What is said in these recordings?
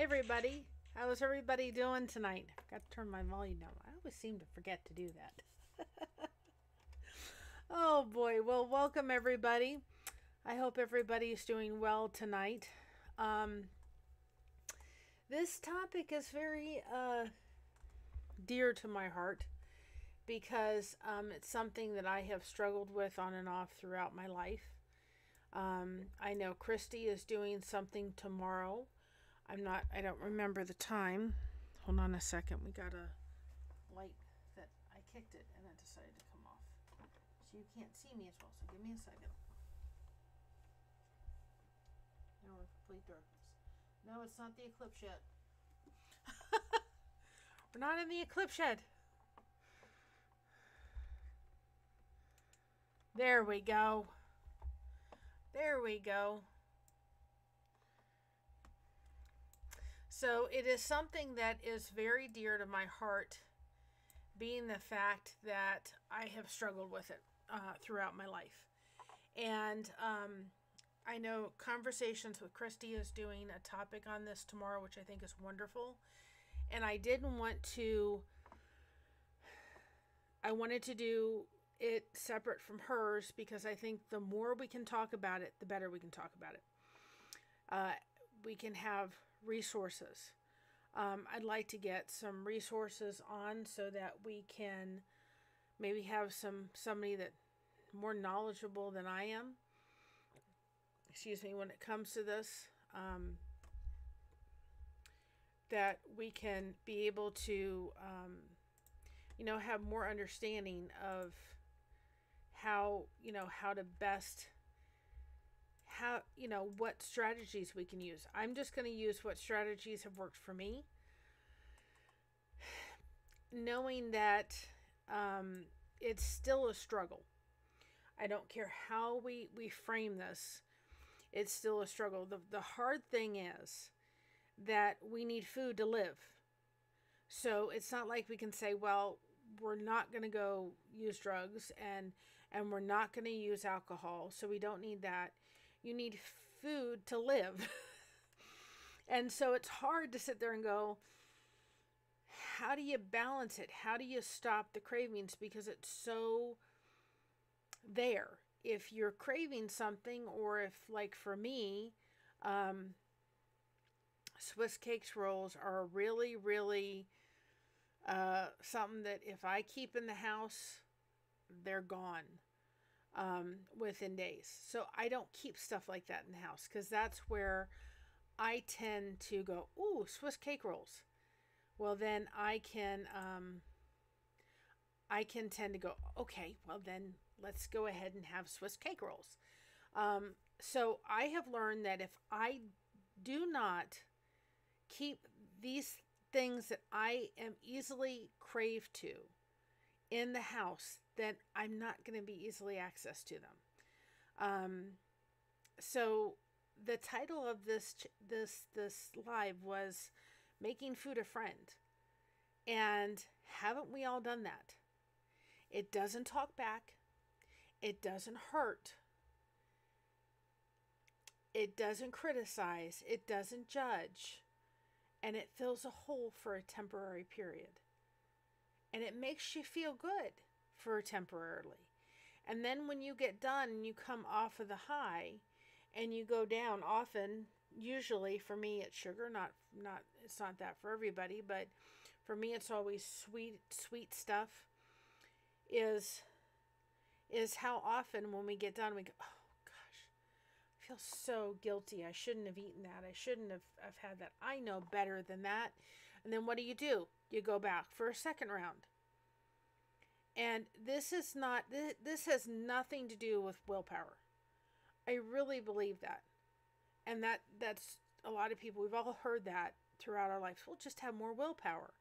Hey everybody, how's everybody doing tonight? I got to turn my volume down. I always seem to forget to do that. Oh boy, well, welcome everybody. I hope everybody is doing well tonight. This topic is very dear to my heart because it's something that I have struggled with on and off throughout my life. I know Christy is doing something tomorrow. I don't remember the time. Hold on a second. We got a light that I kicked it and it decided to come off. So you can't see me as well. So give me a second. Now we're in complete darkness. No, it's not the eclipse yet. We're not in the eclipse yet. There we go. There we go. So it is something that is very dear to my heart, being the fact that I have struggled with it throughout my life. And I know Conversations with Christy is doing a topic on this tomorrow, which I think is wonderful. And I wanted to do it separate from hers because I think the more we can talk about it, the better we can talk about it. We can have resources. I'd like to get some resources on so that we can maybe have somebody that more knowledgeable than I am. Excuse me, when it comes to this, that we can be able to, have more understanding of how to best what strategies we can use. I'm just going to use what strategies have worked for me, knowing that it's still a struggle. I don't care how we frame this, it's still a struggle. The hard thing is that we need food to live. So it's not like we can say, well, we're not going to go use drugs and we're not going to use alcohol, so we don't need that. You need food to live. And so it's hard to sit there and go, how do you balance it? How do you stop the cravings? Because it's so there. If you're craving something, or if, like for me, Swiss cakes rolls are really, really something that if I keep in the house, they're gone within days. So I don't keep stuff like that in the house because that's where I tend to go, ooh, Swiss cake rolls. Well, then I can tend to go, okay, well then let's go ahead and have Swiss cake rolls. So I have learned that if I do not keep these things that I am easily craved to in the house, then I'm not going to be easily accessed to them. So the title of this live was Making Food a Friend. And haven't we all done that? It doesn't talk back. It doesn't hurt. It doesn't criticize. It doesn't judge. And it fills a hole for a temporary period. And it makes you feel good for temporarily. And then when you get done and you come off of the high and you go down, often, usually for me it's sugar, it's not that for everybody, but for me it's always sweet stuff, is how often when we get done we go, oh gosh, I feel so guilty. I shouldn't have eaten that. I shouldn't have had that. I know better than that. And then what do? You go back for a second round. And this has nothing to do with willpower. I really believe that. And that's a lot of people, we've all heard that throughout our lives. We'll just have more willpower.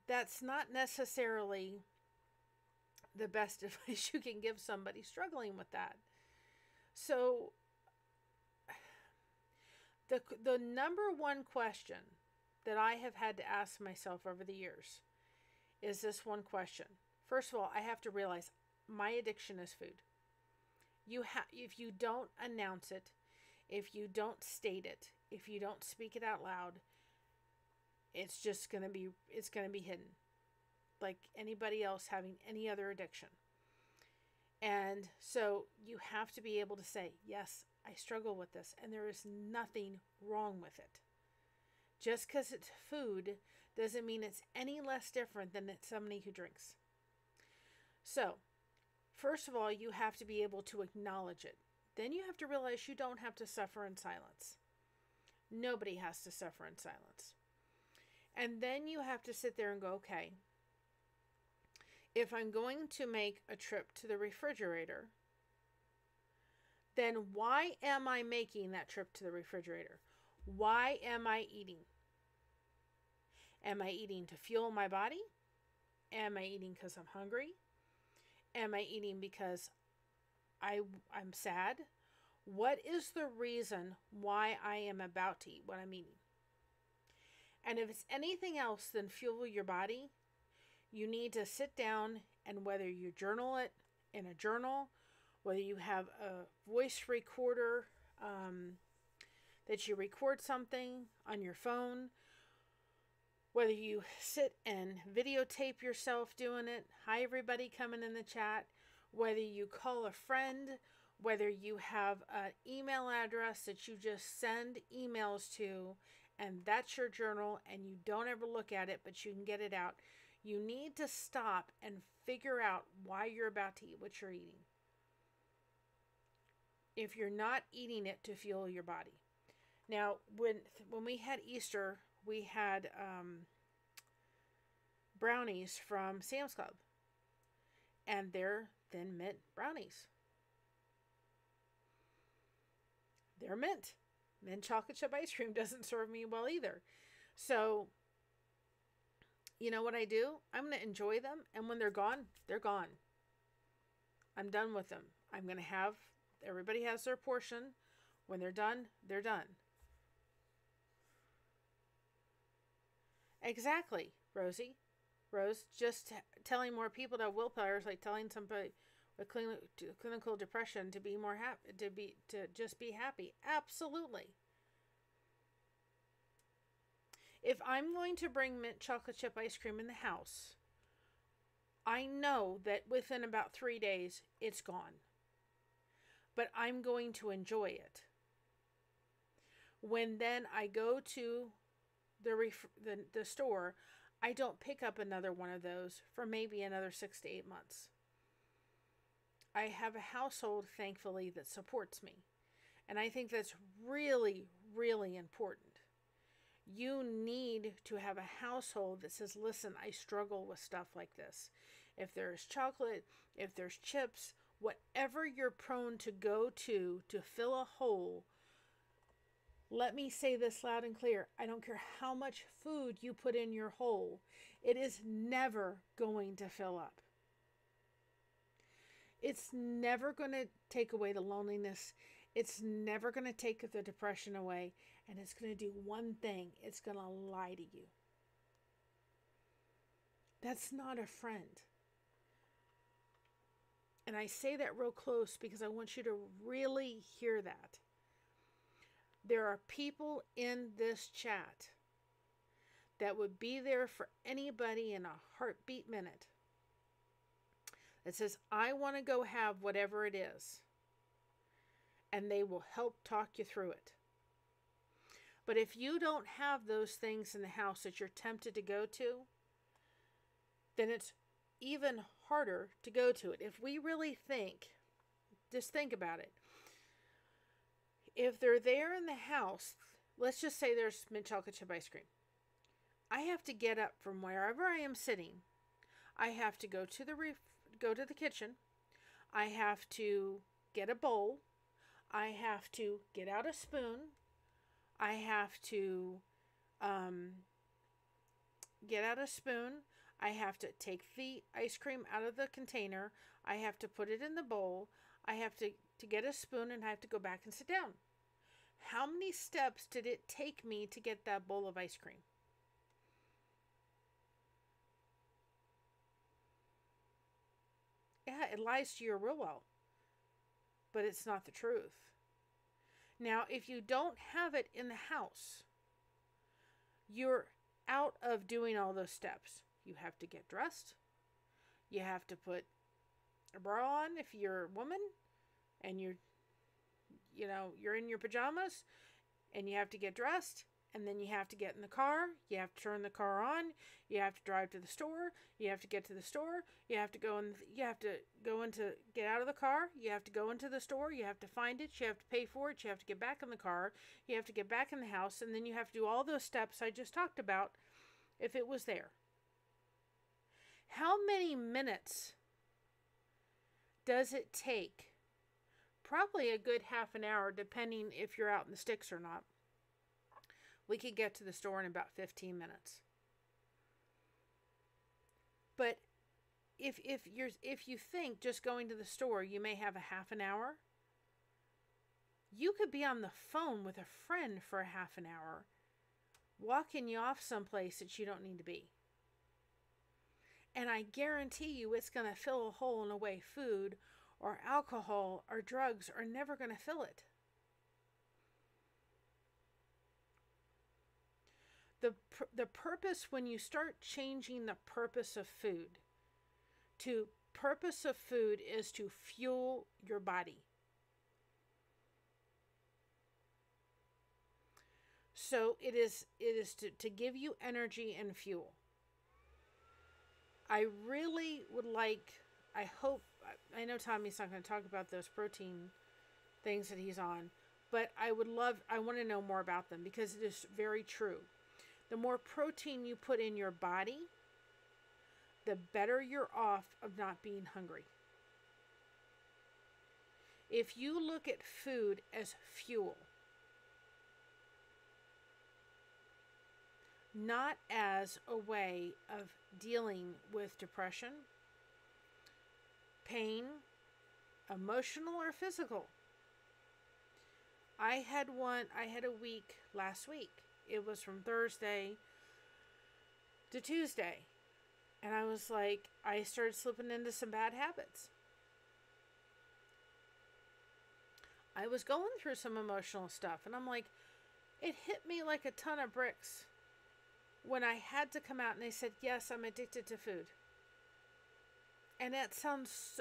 That's not necessarily the best advice you can give somebody struggling with that. So the number one question that I have had to ask myself over the years is this one question. First of all, I have to realize my addiction is food. If you don't announce it, if you don't state it, if you don't speak it out loud, it's just going to be, it's going to be hidden. Like anybody else having any other addiction. And so you have to be able to say, yes, I struggle with this, and there is nothing wrong with it. Just because it's food doesn't mean it's any less different than it's somebody who drinks. So, first of all, you have to be able to acknowledge it. Then you have to realize you don't have to suffer in silence. Nobody has to suffer in silence. And then you have to sit there and go, okay, if I'm going to make a trip to the refrigerator, then why am I making that trip to the refrigerator? Why am I eating? Am I eating to fuel my body? Am I eating because I'm hungry? Am I eating because I'm sad? What is the reason why I am about to eat what I'm eating? And if it's anything else than fuel your body, you need to sit down, and whether you journal it in a journal, whether you have a voice recorder that you record something on your phone, whether you sit and videotape yourself doing it, hi everybody coming in the chat, whether you call a friend, whether you have an email address that you just send emails to, and that's your journal, and you don't ever look at it, but you can get it out. You need to stop and figure out why you're about to eat what you're eating. If you're not eating it to fuel your body. Now, when we had Easter, we had brownies from Sam's Club. And they're Thin Mint brownies. They're mint. Mint chocolate chip ice cream doesn't serve me well either. So, you know what I do? I'm going to enjoy them. And when they're gone, they're gone. I'm done with them. I'm going to have, everybody has their portion. When they're done, they're done. Exactly, Rosie. Rose, just telling more people that willpower is like telling somebody with clinical depression to be more happy, to just be happy. Absolutely. If I'm going to bring mint chocolate chip ice cream in the house, I know that within about 3 days, it's gone. But I'm going to enjoy it. When then I go to the store, I don't pick up another one of those for maybe another 6 to 8 months. I have a household, thankfully, that supports me. And I think that's really, really important. You need to have a household that says, listen, I struggle with stuff like this. If there's chocolate, if there's chips, whatever you're prone to go to fill a hole, let me say this loud and clear. I don't care how much food you put in your hole. It is never going to fill up. It's never going to take away the loneliness. It's never going to take the depression away. And it's going to do one thing. It's going to lie to you. That's not a friend. And I say that real close because I want you to really hear that. There are people in this chat that would be there for anybody in a heartbeat minute that says, I want to go have whatever it is. And they will help talk you through it. But if you don't have those things in the house that you're tempted to go to, then it's even harder to go to it. If we really think, just think about it. If they're there in the house, let's just say there's mint chocolate chip ice cream. I have to get up from wherever I am sitting. I have to go to the kitchen. I have to get a bowl. I have to get out a spoon. I have to get out a spoon. I have to take the ice cream out of the container. I have to put it in the bowl. I have to get a spoon, and I have to go back and sit down. How many steps did it take me to get that bowl of ice cream? Yeah, it lies to you real well. But it's not the truth. Now, if you don't have it in the house, you're out of doing all those steps. You have to get dressed. You have to put a bra on if you're a woman and you're in your pajamas, and you have to get dressed, and then you have to get in the car. You have to turn the car on. You have to drive to the store. You have to get to the store. You have to get out of the car. You have to go into the store. You have to find it. You have to pay for it. You have to get back in the car. You have to get back in the house, and then you have to do all those steps I just talked about if it was there. How many minutes does it take? Probably a good half an hour, depending if you're out in the sticks or not. We could get to the store in about 15 minutes. But if you think just going to the store, you may have a half an hour. You could be on the phone with a friend for a half an hour, walking you off someplace that you don't need to be. And I guarantee you it's going to fill a hole in a way food or alcohol or drugs are never going to fill it. The purpose, when you start changing the purpose of food to purpose of food, is to fuel your body. So it is to give you energy and fuel. I really would like, I know Tommy's not going to talk about those protein things that he's on, but I want to know more about them, because it is very true. The more protein you put in your body, the better you're off of not being hungry. If you look at food as fuel, not as a way of dealing with depression, pain, emotional or physical. I had a week last week. It was from Thursday to Tuesday. And I was like, I started slipping into some bad habits. I was going through some emotional stuff, and I'm like, it hit me like a ton of bricks when I had to come out and they said, yes, I'm addicted to food. And that sounds,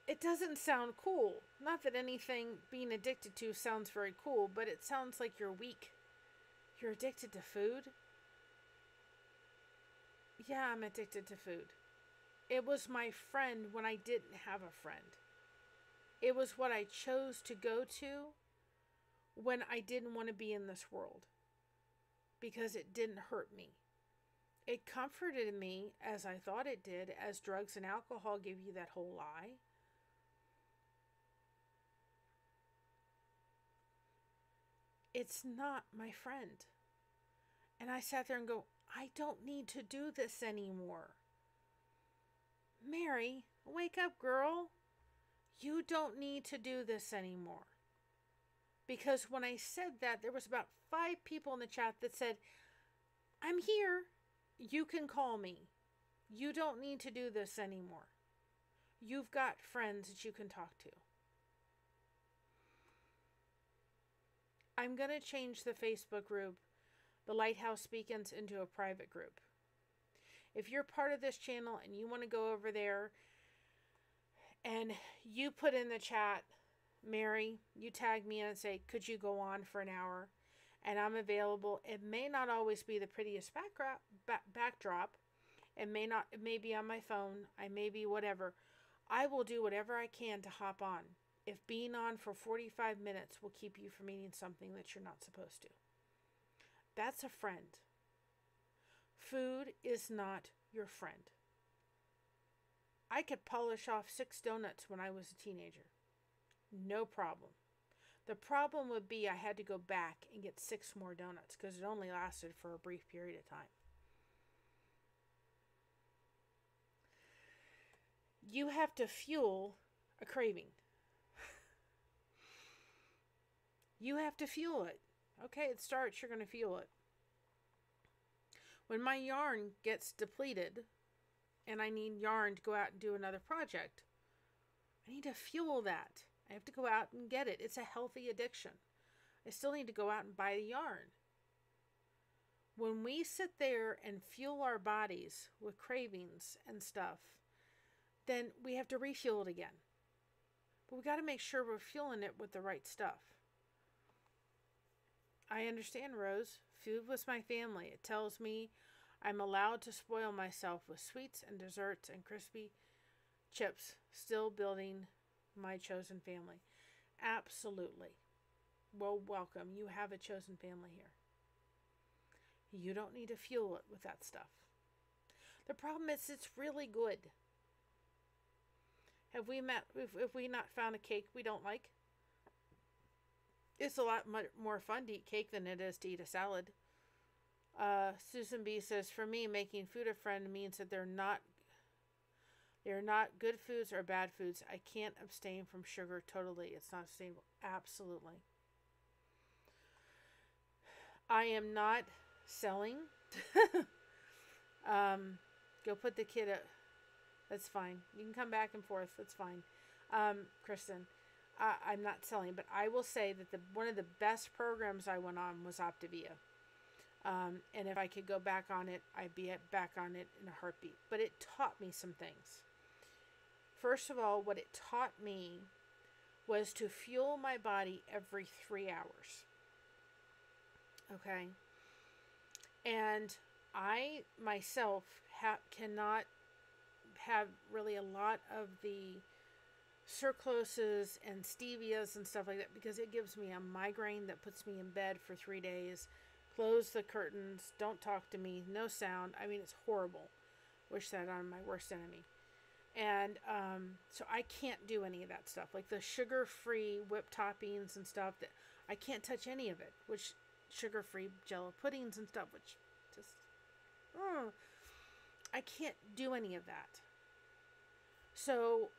it doesn't sound cool. Not that anything being addicted to sounds very cool, but it sounds like you're weak. You're addicted to food? Yeah, I'm addicted to food. It was my friend when I didn't have a friend. It was what I chose to go to when I didn't want to be in this world, because it didn't hurt me. It comforted me, as I thought it did, as drugs and alcohol give you that whole lie. It's not my friend. And I sat there and go, I don't need to do this anymore. Mary, wake up, girl. You don't need to do this anymore. Because when I said that, there was about 5 people in the chat that said, I'm here. You can call me. You don't need to do this anymore. You've got friends that you can talk to. I'm going to change the Facebook group, the Lighthouse Beacons, into a private group. If you're part of this channel and you want to go over there and you put in the chat, Mary, you tag me in and say, could you go on for an hour? And I'm available. It may not always be the prettiest backdrop. It may be on my phone. I may be whatever. I will do whatever I can to hop on. If being on for 45 minutes will keep you from eating something that you're not supposed to. That's a friend. Food is not your friend. I could polish off 6 donuts when I was a teenager. No problem. The problem would be I had to go back and get 6 more donuts because it only lasted for a brief period of time. You have to fuel a craving. You have to fuel it. Okay, it starts, you're going to fuel it. When my yarn gets depleted and I need yarn to go out and do another project, I need to fuel that. I have to go out and get it. It's a healthy addiction. I still need to go out and buy the yarn. When we sit there and fuel our bodies with cravings and stuff, then we have to refuel it again. But we got to make sure we're fueling it with the right stuff. I understand, Rose. Food was my family. It tells me I'm allowed to spoil myself with sweets and desserts and crispy chips, still building my chosen family. Absolutely. Well, welcome. You have a chosen family here. You don't need to fuel it with that stuff. The problem is it's really good. Have we not found a cake we don't like? It's a lot more fun to eat cake than it is to eat a salad. Susan B says, for me, making food a friend means that they're not good foods or bad foods. I can't abstain from sugar totally. It's not sustainable. Absolutely. I am not selling. Go put the kid up. That's fine. You can come back and forth. That's fine. Kristen, I'm not selling, but I will say that one of the best programs I went on was Optavia. And if I could go back on it, I'd be back on it in a heartbeat. But it taught me some things. First of all, what it taught me was to fuel my body every 3 hours. Okay? And I myself cannot have really a lot of the sucraloses and stevias and stuff like that because it gives me a migraine that puts me in bed for 3 days. Close the curtains. Don't talk to me. No sound. I mean, it's horrible. Wish that on my worst enemy. And so I can't do any of that stuff. Like the sugar-free whipped toppings and stuff. That I can't touch any of it. Which sugar-free Jello puddings and stuff. Which just... I can't do any of that. So,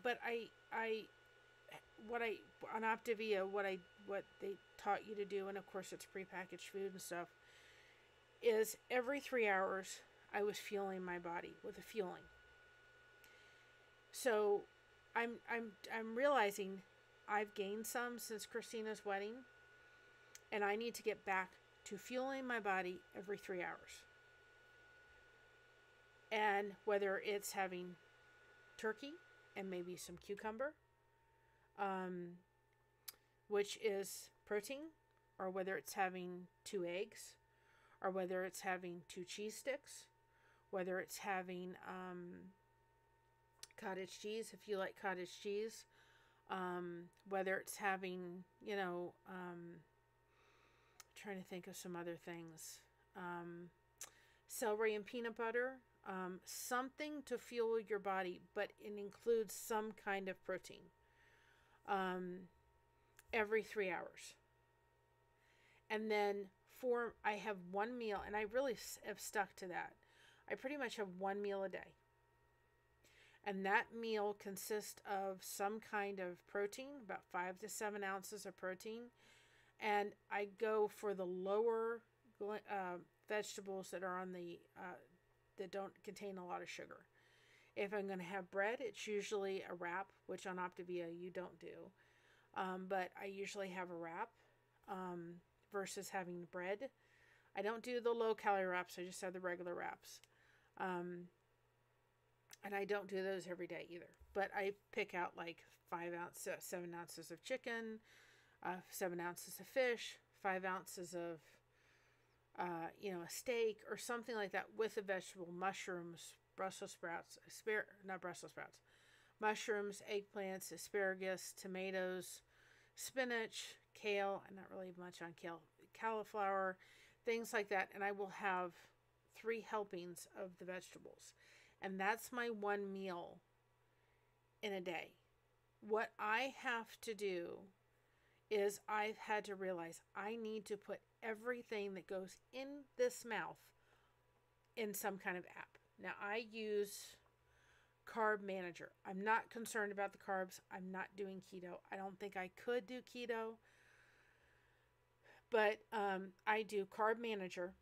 but on Optavia, what they taught you to do, and of course it's prepackaged food and stuff, is every 3 hours I was fueling my body with a fueling. So I'm realizing I've gained some since Christina's wedding, and I need to get back to fueling my body every 3 hours. And whether it's having turkey and maybe some cucumber, which is protein, or whether it's having 2 eggs, or whether it's having 2 cheese sticks, whether it's having cottage cheese, if you like cottage cheese, whether it's having, trying to think of some other things, celery and peanut butter, something to fuel your body, but it includes some kind of protein, every 3 hours. And then I have one meal, and I really have stuck to that. I pretty much have one meal a day. And that meal consists of some kind of protein, about 5 to 7 ounces of protein. And I go for the lower vegetables that are on that don't contain a lot of sugar. If I'm going to have bread, it's usually a wrap, which on Optavia you don't do. But I usually have a wrap versus having bread. I don't do the low-calorie wraps. I just have the regular wraps. And I don't do those every day either. But I pick out like 7 ounces of chicken, 7 ounces of fish, 5 ounces of a steak or something like that with a vegetable, mushrooms, Brussels sprouts, mushrooms, eggplants, asparagus, tomatoes, spinach, kale, and not really much on kale, cauliflower, things like that. And I will have 3 helpings of the vegetables. And that's my one meal in a day. What I have to do is I've had to realize I need to put everything that goes in this mouth in some kind of app. Now I use Carb Manager. I'm not concerned about the carbs. I'm not doing keto. I don't think I could do keto, but I do Carb Manager.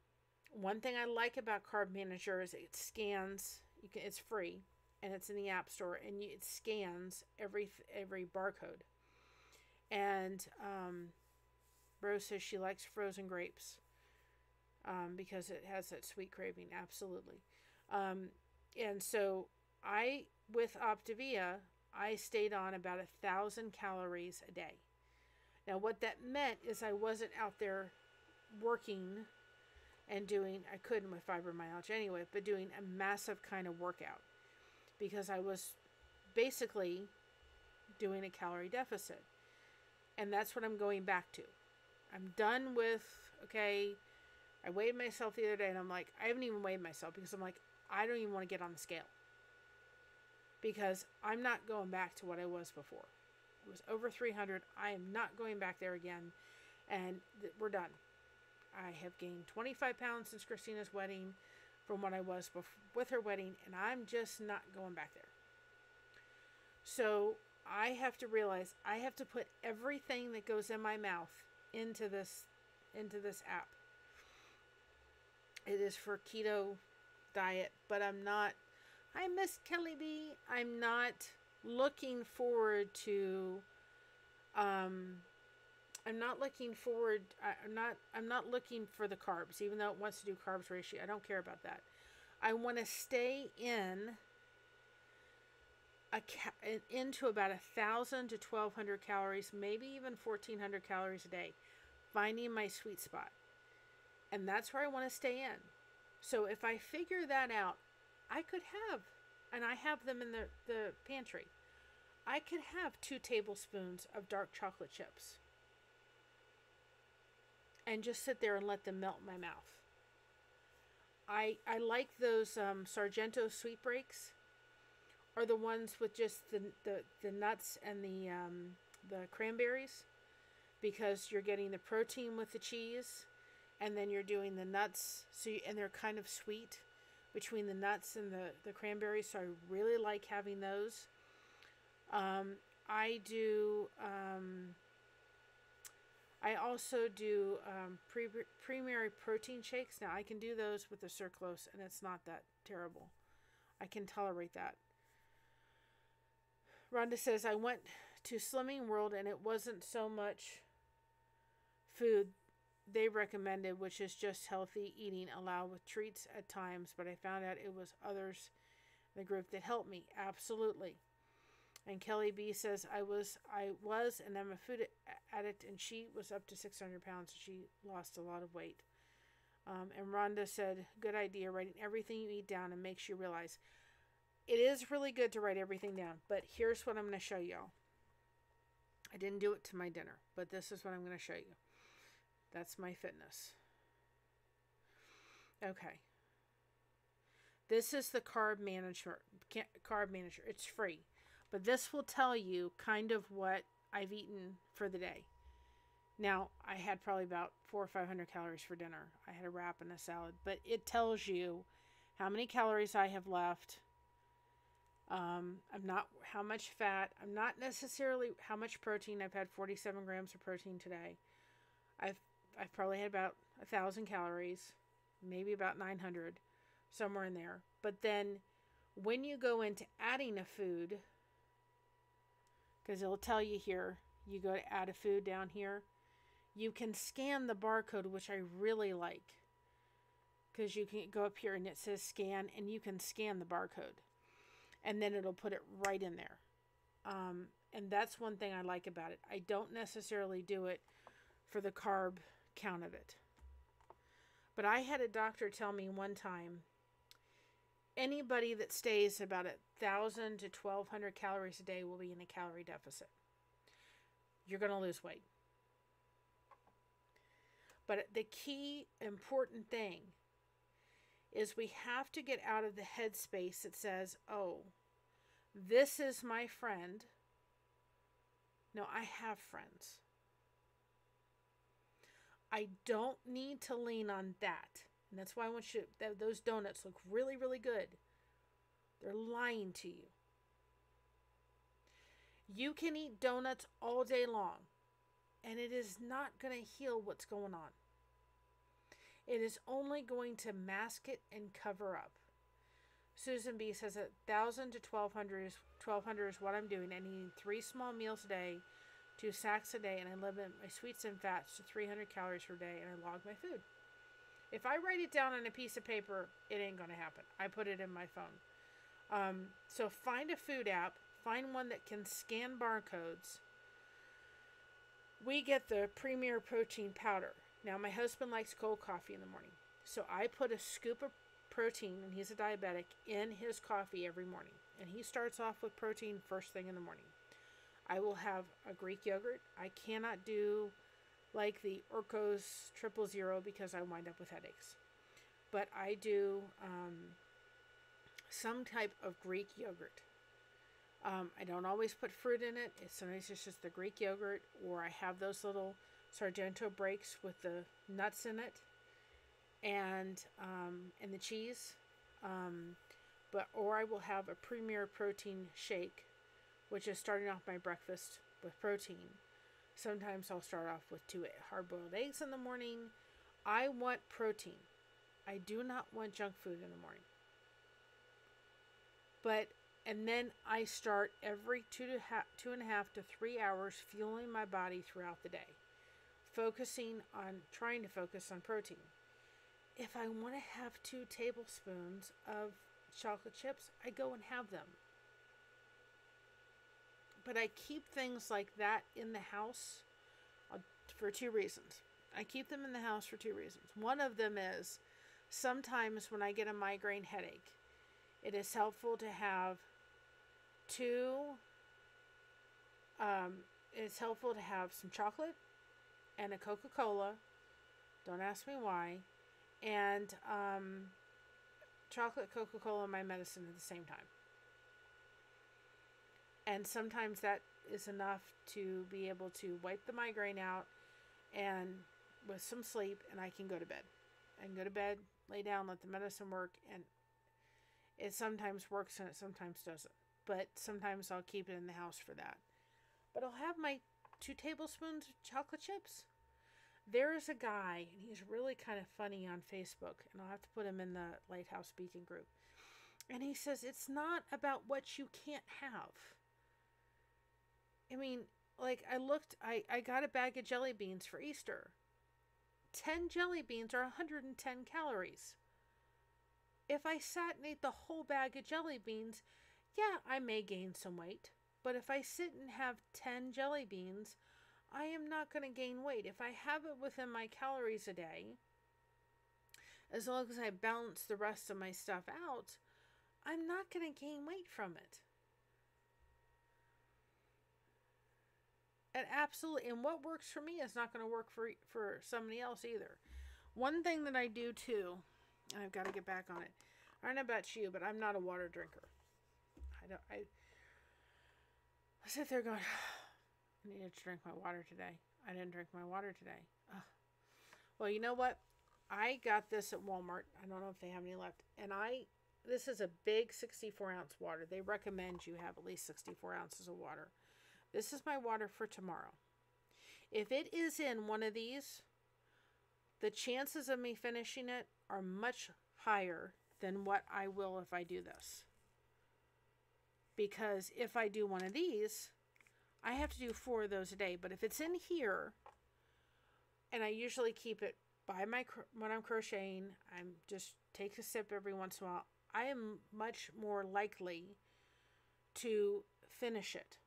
One thing I like about Carb Manager is it scans. It's free, and it's in the App Store, and it scans every barcode. And Rose says she likes frozen grapes because it has that sweet craving. Absolutely. And so with Optavia, I stayed on about 1,000 calories a day. Now, what that meant is I wasn't out there working and doing, I couldn't with fibromyalgia anyway, but doing a massive kind of workout, because I was basically doing a calorie deficit. And that's what I'm going back to. I'm done with, okay, I weighed myself the other day, and I'm like, I haven't even weighed myself, because I'm like, I don't even want to get on the scale, because I'm not going back to what I was before. It was over 300. I am not going back there again, and we're done. I have gained 25 pounds since Christina's wedding from what I was with her wedding, and I'm just not going back there. So I have to realize I have to put everything that goes in my mouth into this app. It is for keto diet, but I'm not. I miss Kelly B. I'm not looking forward to. I'm not looking forward. I'm not looking for the carbs, even though it wants to do carbs ratio. I don't care about that. I want to stay into about 1,000 to 1,200 calories, maybe even 1,400 calories a day, finding my sweet spot. And that's where I want to stay in. So if I figure that out, I could have, and I have them in the pantry, I could have 2 tablespoons of dark chocolate chips and just sit there and let them melt in my mouth. I like those Sargento sweet breaks, or the ones with just the nuts and the cranberries, because you're getting the protein with the cheese, and then you're doing the nuts, and they're kind of sweet between the nuts and the cranberries, so I really like having those. I also do primary protein shakes. Now, I can do those with the sucralose, and it's not that terrible. I can tolerate that. Rhonda says, I went to Slimming World, and it wasn't so much food they recommended, which is just healthy eating allowed with treats at times, but I found out it was others in the group that helped me. Absolutely. And Kelly B says, I was, and I'm a food addict, and she was up to 600 pounds. She lost a lot of weight. And Rhonda said, good idea, writing everything you eat down, and makes you realize it is really good to write everything down. But here's what I'm going to show y'all. I didn't do it to my dinner, but this is what I'm going to show you. That's my fitness. Okay. This is the carb manager. It's free. But this will tell you kind of what I've eaten for the day. Now, I had probably about 400 or 500 calories for dinner. I had a wrap and a salad. But it tells you how many calories I have left. I'm not how much fat. I'm not necessarily how much protein. I've had 47 grams of protein today. I've probably had about 1,000 calories, maybe about 900, somewhere in there. But then when you go into adding a food, because it'll tell you here, you go to add a food down here, you can scan the barcode, which I really like, because you can go up here and it says scan, and you can scan the barcode, and then it'll put it right in there. And that's one thing I like about it. I don't necessarily do it for the carb count of it. But I had a doctor tell me one time, anybody that stays about 1,000 to 1,200 calories a day will be in a calorie deficit. You're going to lose weight. But the key important thing is we have to get out of the headspace that says, oh, this is my friend. No, I have friends. I don't need to lean on that. And that's why I want you to, those donuts look really, really good. They're lying to you. You can eat donuts all day long, and it is not going to heal what's going on. It is only going to mask it and cover up. Susan B says 1,000 to 1,200 is what I'm doing. I need 3 small meals a day, 2 snacks a day, and I limit my sweets and fats to 300 calories per day, and I log my food. If I write it down on a piece of paper, it ain't going to happen. I put it in my phone. So find a food app. Find one that can scan barcodes. We get the Premier Protein Powder. Now, my husband likes cold coffee in the morning. So I put a scoop of protein, and he's a diabetic, in his coffee every morning. And he starts off with protein first thing in the morning. I will have a Greek yogurt. I cannot do like the Orcos 000 because I wind up with headaches. But I do some type of Greek yogurt. I don't always put fruit in it. Sometimes it's just the Greek yogurt, or I have those little Sargento breaks with the nuts in it, and the cheese. Or I will have a Premier Protein shake, which is starting off my breakfast with protein. Sometimes I'll start off with 2 hard-boiled eggs in the morning. I want protein. I do not want junk food in the morning. And then I start every 2.5 to 3 hours fueling my body throughout the day, trying to focus on protein. If I want to have 2 tablespoons of chocolate chips, I go and have them. But I keep things like that in the house for 2 reasons. I keep them in the house for 2 reasons. One of them is sometimes when I get a migraine headache, it is helpful to have it's helpful to have some chocolate and a Coca-Cola. Don't ask me why. And chocolate, Coca-Cola, and my medicine at the same time. And sometimes that is enough to be able to wipe the migraine out and with some sleep, and I can go to bed. I can go to bed, lay down, let the medicine work, and it sometimes works and it sometimes doesn't. But sometimes I'll keep it in the house for that. But I'll have my 2 tablespoons of chocolate chips. There is a guy, and he's really kind of funny on Facebook, and I'll have to put him in the Lighthouse Beacon group. And he says, it's not about what you can't have. I mean, like I got a bag of jelly beans for Easter. 10 jelly beans are 110 calories. If I sat and ate the whole bag of jelly beans, yeah, I may gain some weight. But if I sit and have 10 jelly beans, I am not going to gain weight. If I have it within my calories a day, as long as I balance the rest of my stuff out, I'm not going to gain weight from it. And absolutely, and what works for me is not going to work for somebody else either. One thing that I do too, and I've got to get back on it. I don't know about you, but I'm not a water drinker. I sit there going, I needed to drink my water today. I didn't drink my water today. Ugh. Well, you know what? I got this at Walmart. I don't know if they have any left. And this is a big 64-ounce water. They recommend you have at least 64 ounces of water. This is my water for tomorrow. If it is in one of these, the chances of me finishing it are much higher than what I will if I do this. Because if I do one of these, I have to do 4 of those a day. But if it's in here, and I usually keep it by when I'm crocheting, I'm just take a sip every once in a while, I am much more likely to finish it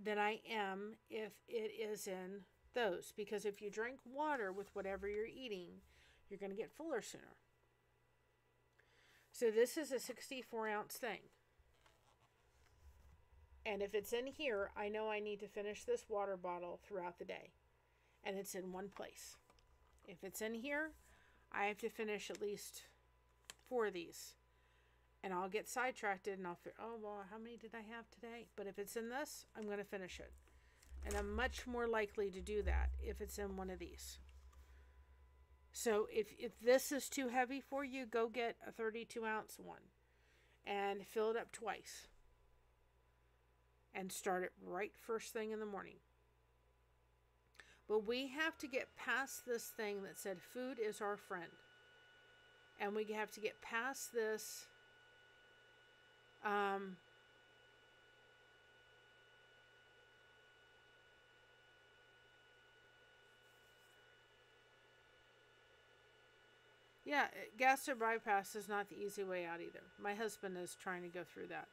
than I am if it is in those. Because if you drink water with whatever you're eating, you're going to get fuller sooner. So this is a 64-ounce thing. And if it's in here, I know I need to finish this water bottle throughout the day. And it's in one place. If it's in here, I have to finish at least 4 of these. And I'll get sidetracked and I'll figure, oh, well, how many did I have today? But if it's in this, I'm going to finish it. And I'm much more likely to do that if it's in one of these. So if this is too heavy for you, go get a 32-ounce one and fill it up twice. And start it right first thing in the morning. But we have to get past this thing that said food is our friend. And we have to get past this Um, yeah, gastric bypass is not the easy way out either. My husband is trying to go through that.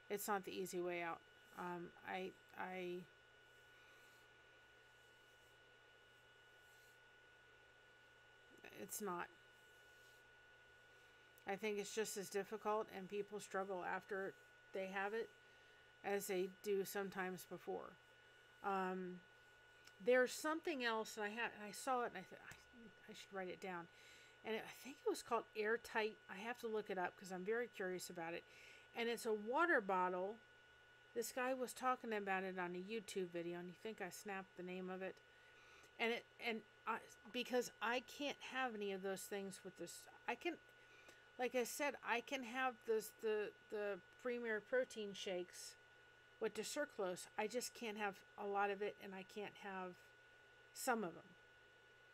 It's not the easy way out. Um, I, I, it's not. I think it's just as difficult, and people struggle after they have it as they do sometimes before. Um, there's something else, and I saw it, and I thought I should write it down. And I think it was called Airtight. I have to look it up because I'm very curious about it. And it's a water bottle. This guy was talking about it on a YouTube video, and you think I snapped the name of it. And I, because I can't have any of those things with this. I can, like I said, I can have the Premier protein shakes with the sucralose. I just can't have a lot of it, and I can't have some of them.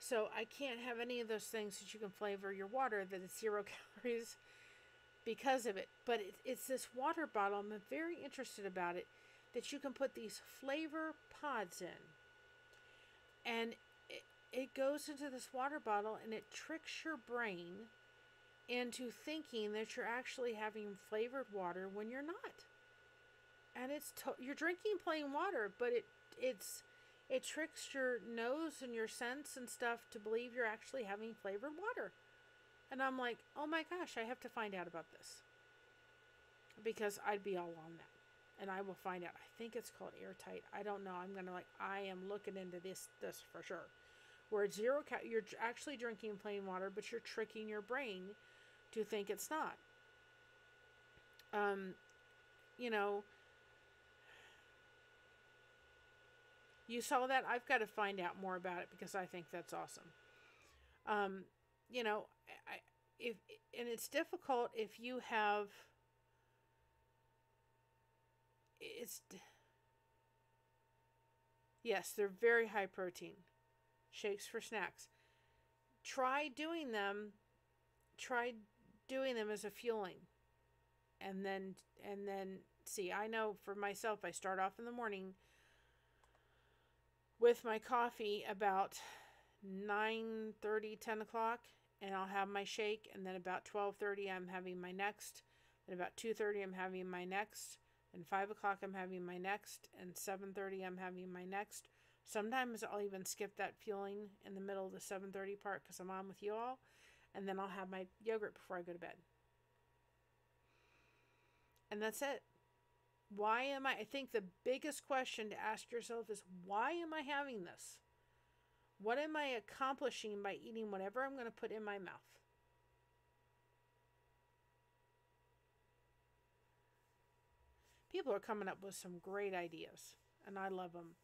So I can't have any of those things that you can flavor your water that is 0 calories because of it. But it's this water bottle. I'm very interested about it, that you can put these flavor pods in. And it goes into this water bottle, and it tricks your brain into thinking that you're actually having flavored water when you're not. And you're drinking plain water, but it tricks your nose and your sense and stuff to believe you're actually having flavored water. And I'm like, oh my gosh, I have to find out about this. Because I'd be all on that. And I will find out. I think it's called Airtight. I don't know. I am looking into this for sure. Where it's you're actually drinking plain water, but you're tricking your brain to think it's not. You know, you saw that? I've got to find out more about it because I think that's awesome. You know, and it's difficult if you have. Yes, they're very high protein shakes for snacks. Try doing them as a fueling, and then see. I know for myself, I start off in the morning with my coffee about 9:30, 10 o'clock, and I'll have my shake, and then about 12:30 I'm having my next, and about 2:30 I'm having my next, and 5 o'clock I'm having my next, and 7:30 I'm having my next. Sometimes I'll even skip that fueling in the middle of the 7:30 part because I'm on with you all, and then I'll have my yogurt before I go to bed. And that's it. I think the biggest question to ask yourself is, why am I having this? What am I accomplishing by eating whatever I'm going to put in my mouth? People are coming up with some great ideas, and I love them.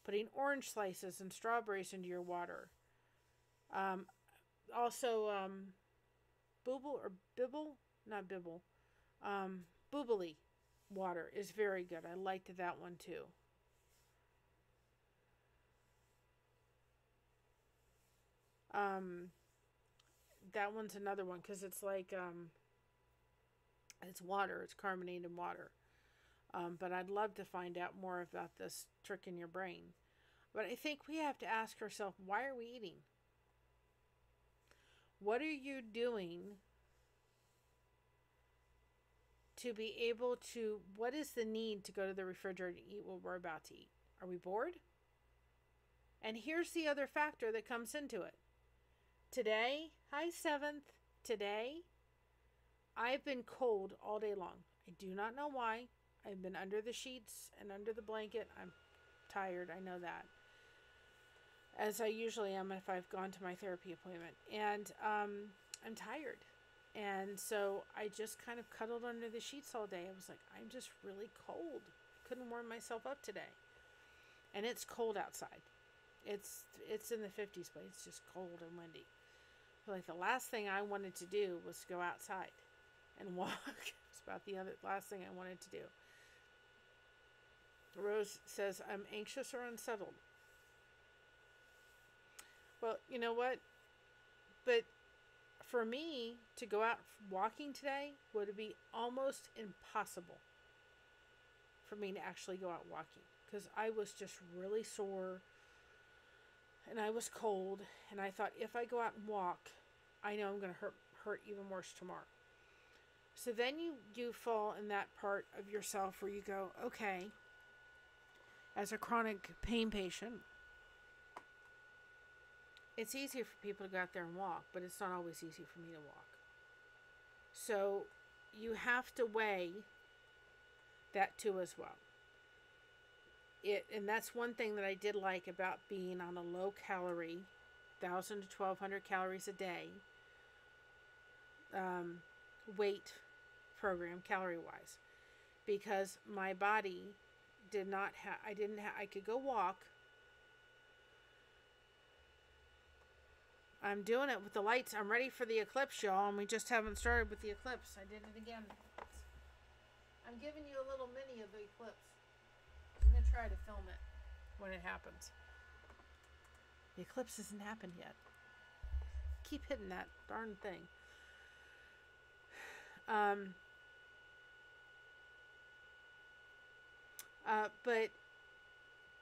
Putting orange slices and strawberries into your water. Also, booble or bibble? Not bibble. Boobly water is very good. I liked that one too. That one's another one because it's like it's water. It's carbonated water. But I'd love to find out more about this trick in your brain. But I think we have to ask ourselves, why are we eating? What are you doing to be able to, what is the need to go to the refrigerator and eat what we're about to eat? Are we bored? And here's the other factor that comes into it. Today, hi 7th, today, I've been cold all day long. I do not know why. I've been under the sheets and under the blanket. I'm tired, I know that. As I usually am if I've gone to my therapy appointment. And I'm tired. And so I just kind of cuddled under the sheets all day. I was like, I'm just really cold. I couldn't warm myself up today. And it's cold outside. It's in the 50s, but it's just cold and windy. Like the last thing I wanted to do was go outside and walk. It's about the last thing I wanted to do. Rose says, I'm anxious or unsettled. Well, you know what? But for me to go out walking today would be almost impossible for me to actually go out walking, because I was just really sore and I was cold, and I thought if I go out and walk, I know I'm going to hurt even worse tomorrow. So then you fall in that part of yourself where you go, okay, as a chronic pain patient, it's easier for people to go out there and walk, but it's not always easy for me to walk. So you have to weigh that too as well. And that's one thing that I did like about being on a low calorie, 1,000 to 1,200 calories a day weight program, calorie wise, because my body did not have, I could go walk. I'm doing it with the lights. I'm ready for the eclipse, y'all, and we just haven't started with the eclipse. I did it again. I'm giving you a little mini of the eclipse. I'm going to try to film it when it happens. The eclipse hasn't happened yet. Keep hitting that darn thing. But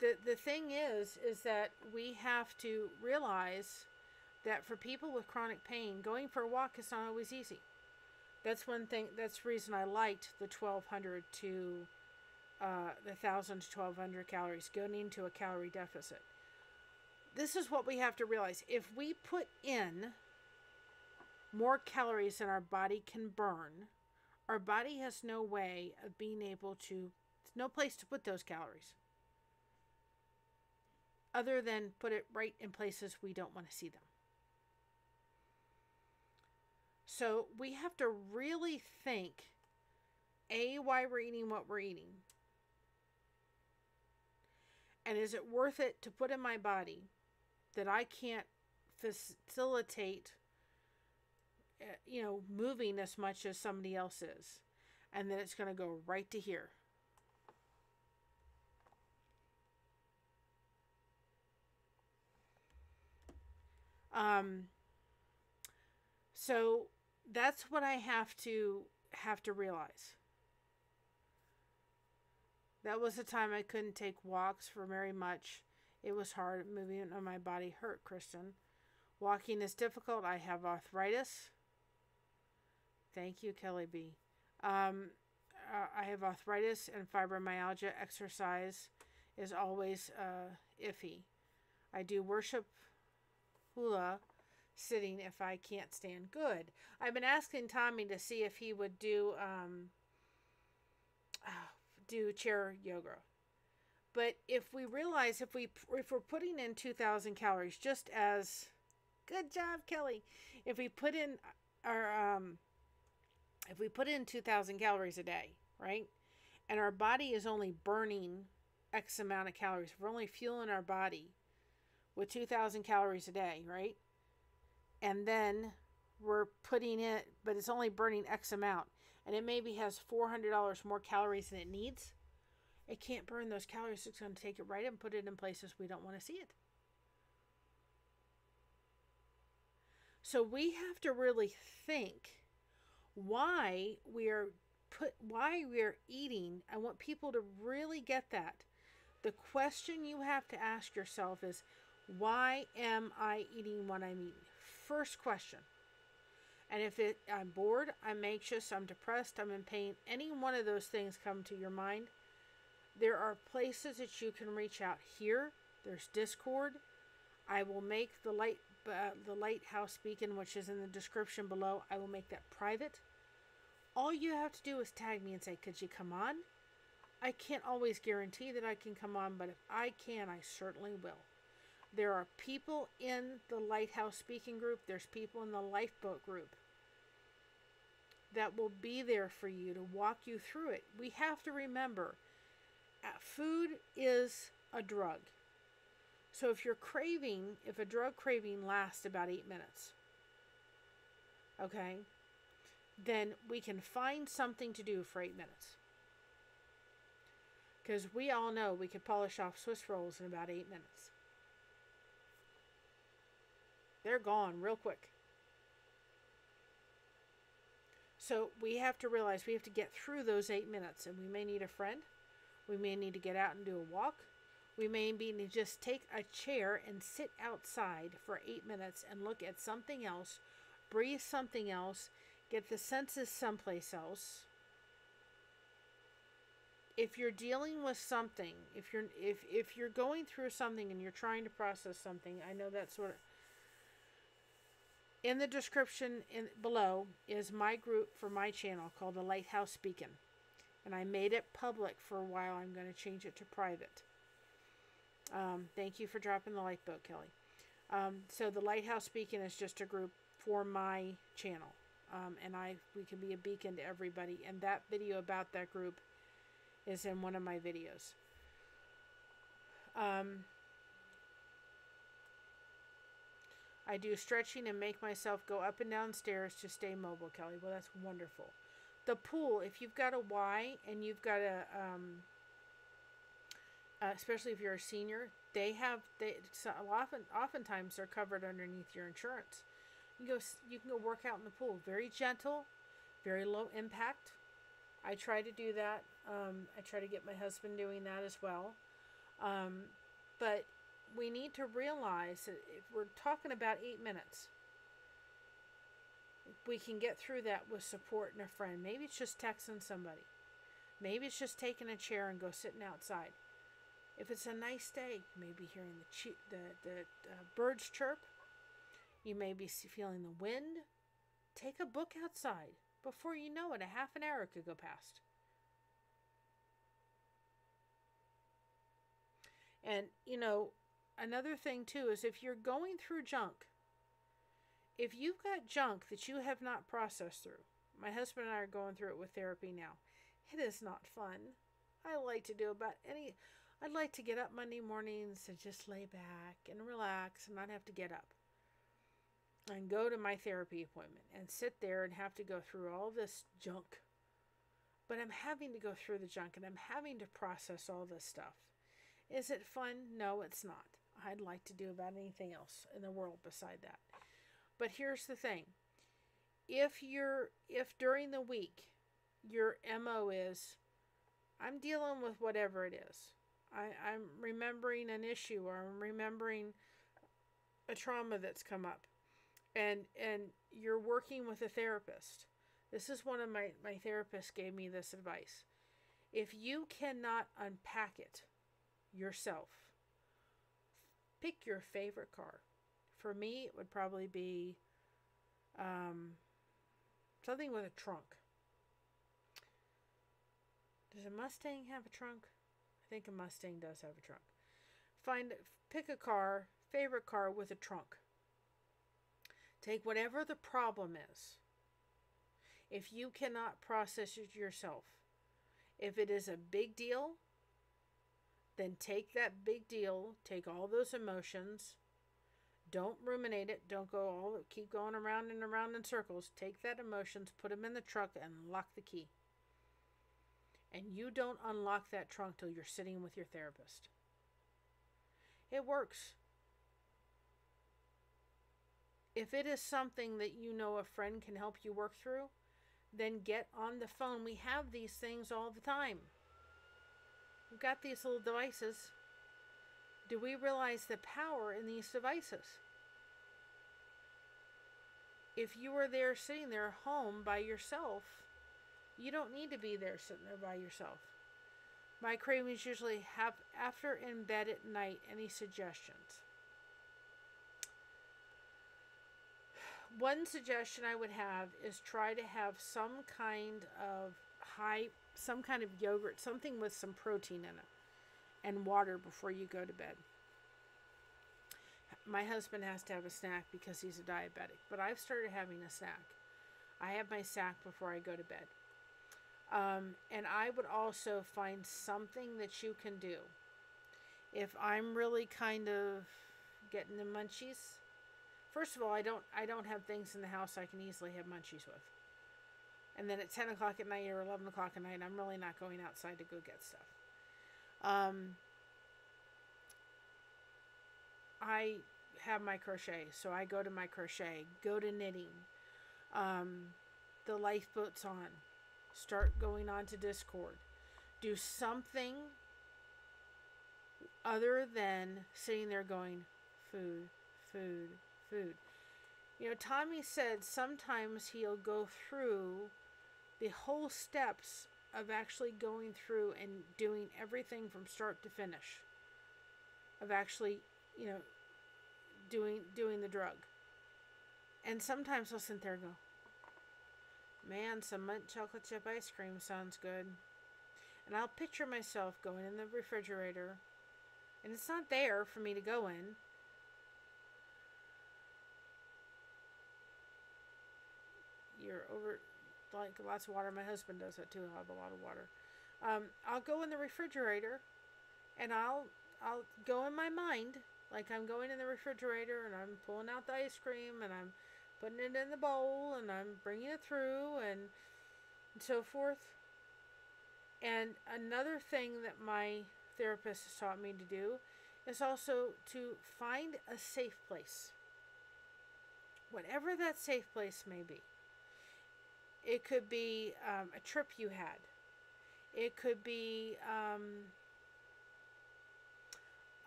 the thing is that we have to realize that for people with chronic pain, going for a walk is not always easy. That's one thing. That's the reason I liked the 1,200 to the 1,000 to 1,200 calories, going into a calorie deficit. This is what we have to realize. If we put in more calories than our body can burn, our body has no way of being able to, no place to put those calories other than put it right in places we don't want to see them. So we have to really think, A, why we're eating what we're eating. And is it worth it to put in my body that I can't facilitate, moving as much as somebody else is, and then it's going to go right to here. So that's what I have to realize. That was the time I couldn't take walks for very much. It was hard. Moving on my body hurt, Kristen. Walking is difficult. I have arthritis. Thank you, Kelly B. I have arthritis and fibromyalgia. Exercise is always iffy. I do worship hula sitting if I can't stand. Good. I've been asking Tommy to see if he would do chair yoga. But if we realize if we're putting in 2,000 calories, just as good job, Kelly. If we put in 2,000 calories a day, right? And our body is only burning X amount of calories. We're only fueling our body with 2,000 calories a day, right? And then we're putting it, but it's only burning X amount. And it maybe has $400 more calories than it needs. It can't burn those calories. It's going to take it right and put it in places we don't want to see it. So we have to really think why we are eating. I want people to really get that. The question you have to ask yourself is, why am I eating what I'm eating? First question. And if I'm bored, I'm anxious, I'm depressed, I'm in pain, any one of those things come to your mind, there are places that you can reach out. Here, there's Discord. I will make the Lighthouse Beacon, which is in the description below, I will make that private. All you have to do is tag me and say, could you come on? I can't always guarantee that I can come on, but if I can, I certainly will. There are people in the Lighthouse Speaking group. There's people in the Lifeboat group that will be there for you to walk you through it. We have to remember, food is a drug. So if a drug craving lasts about 8 minutes, okay, then we can find something to do for 8 minutes. Because we all know we could polish off Swiss rolls in about 8 minutes. They're gone real quick. So we have to realize we have to get through those 8 minutes, and we may need a friend. We may need to get out and do a walk. We may need to just take a chair and sit outside for 8 minutes and look at something else, breathe something else, get the senses someplace else. If you're dealing with something, if you're going through something and you're trying to process something, I know that's sort of in the description below is my group for my channel called the Lighthouse Beacon. And I made it public for a while. I'm going to change it to private. Thank you for dropping the like boat, Kelly. So the Lighthouse Beacon is just a group for my channel. And we can be a beacon to everybody. And that video about that group is in one of my videos. I do stretching and make myself go up and down stairs to stay mobile, Kelly. Well, that's wonderful. The pool, if you've got a Y and you've got a, especially if you're a senior, oftentimes they're covered underneath your insurance. You can go work out in the pool. Very gentle, very low impact. I try to do that. I try to get my husband doing that as well. But we need to realize that if we're talking about 8 minutes, we can get through that with support and a friend. Maybe it's just texting somebody. Maybe it's just taking a chair and go sitting outside. If it's a nice day, you may be hearing the birds chirp. You may be feeling the wind. Take a book outside. Before you know it, a half an hour could go past. And, another thing too is if you're going through junk, if you've got junk that you have not processed through, my husband and I are going through it with therapy now. It is not fun. I'd like to get up Monday mornings and just lay back and relax and not have to get up and go to my therapy appointment and sit there and have to go through all this junk. But I'm having to go through the junk and I'm having to process all this stuff. Is it fun? No, it's not. I'd like to do about anything else in the world beside that. But here's the thing. If during the week your MO is, I'm dealing with whatever it is. I'm remembering an issue or I'm remembering a trauma that's come up. And you're working with a therapist. This is one of my therapists gave me this advice. If you cannot unpack it yourself, pick your favorite car. For me, it would probably be something with a trunk. Does a Mustang have a trunk? I think a Mustang does have a trunk. Pick a car, favorite car with a trunk. Take whatever the problem is. If you cannot process it yourself, if it is a big deal, then take that big deal, take all those emotions, don't ruminate it, keep going around and around in circles. Take that emotions, put them in the truck, and lock the key. And you don't unlock that trunk till you're sitting with your therapist. It works. If it is something that you know a friend can help you work through, then get on the phone. We have these things all the time. We've got these little devices. Do we realize the power in these devices? If you are there sitting there home by yourself, you don't need to be there sitting there by yourself. My cravings usually have after in bed at night. Any suggestions? One suggestion I would have is try to have some kind of yogurt, something with some protein in it, and water before you go to bed. My husband has to have a snack because he's a diabetic, but I've started having a snack. I have my snack before I go to bed. And I would also find something that you can do. If I'm really kind of getting the munchies, first of all, I don't have things in the house I can easily have munchies with. And then at 10 o'clock at night or 11 o'clock at night, I'm really not going outside to go get stuff. I have my crochet, so I go to my crochet, go to knitting. the lifeboats on. Start going on to Discord. Do something other than sitting there going, food, food, food. You know, Tommy said sometimes he'll go through the whole steps of actually going through and doing everything from start to finish. Of actually, you know, doing the drug. And sometimes I'll sit there and go, man, some mint chocolate chip ice cream sounds good. And I'll picture myself going in the refrigerator, and it's not there for me to go in. You're over, like, lots of water. My husband does that too. I'll have a lot of water. I'll go in the refrigerator, and I'll go in my mind, like I'm going in the refrigerator, and I'm pulling out the ice cream, and I'm putting it in the bowl, and I'm bringing it through, and so forth. And another thing that my therapist has taught me to do is also to find a safe place. Whatever that safe place may be. It could be a trip you had. It could be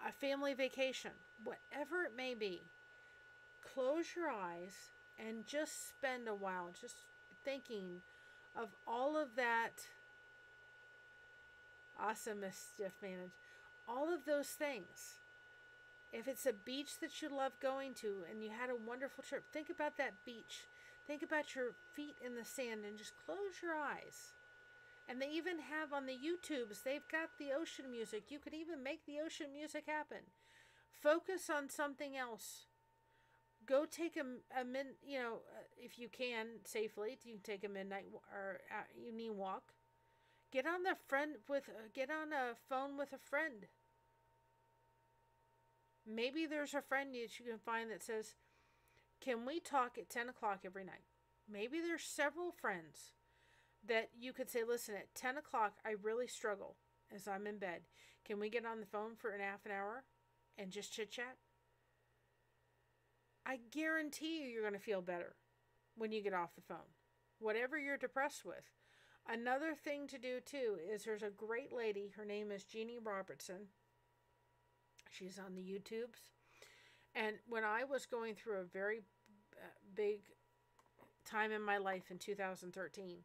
a family vacation. Whatever it may be. Close your eyes and just spend a while just thinking of all of that awesomeness Jeff managed. All of those things. If it's a beach that you love going to and you had a wonderful trip, think about that beach. Think about your feet in the sand and just close your eyes. And they even have on the YouTubes, they've got the ocean music. You could even make the ocean music happen. Focus on something else. Go take if you can safely, you can take a midnight or evening walk. Get on a phone with a friend. Maybe there's a friend that you can find that says, can we talk at 10 o'clock every night? Maybe there's several friends that you could say, listen, at 10 o'clock, I really struggle as I'm in bed. Can we get on the phone for an half an hour and just chit chat? I guarantee you're going to feel better when you get off the phone. Whatever you're depressed with. Another thing to do too is there's a great lady. Her name is Jeannie Robertson. She's on the YouTubes. And when I was going through a very big time in my life in 2013,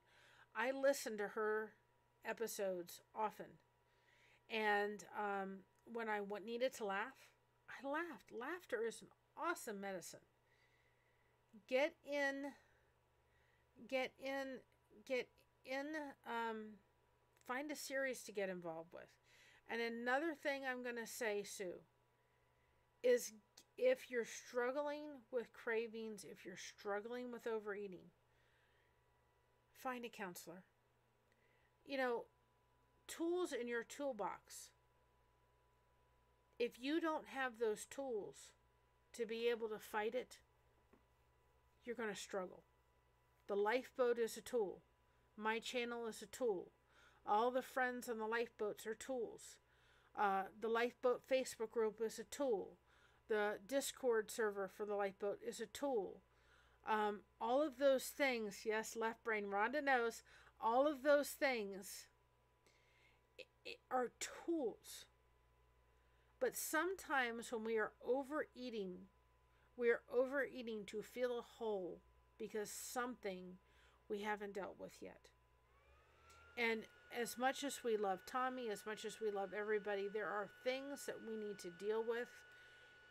I listened to her episodes often. And when I needed to laugh, I laughed. Laughter is an awesome medicine. Find a series to get involved with. And another thing I'm going to say, Sue, is if you're struggling with cravings, if you're struggling with overeating, find a counselor. You know, tools in your toolbox. If you don't have those tools to be able to fight it, you're going to struggle. The lifeboat is a tool. My channel is a tool. All the friends on the lifeboats are tools. The lifeboat Facebook group is a tool. The Discord server for the lifeboat is a tool. All of those things, yes, left brain, Rhonda knows, all of those things are tools. But sometimes when we are overeating to fill a hole because something we haven't dealt with yet. And as much as we love Tommy, as much as we love everybody, there are things that we need to deal with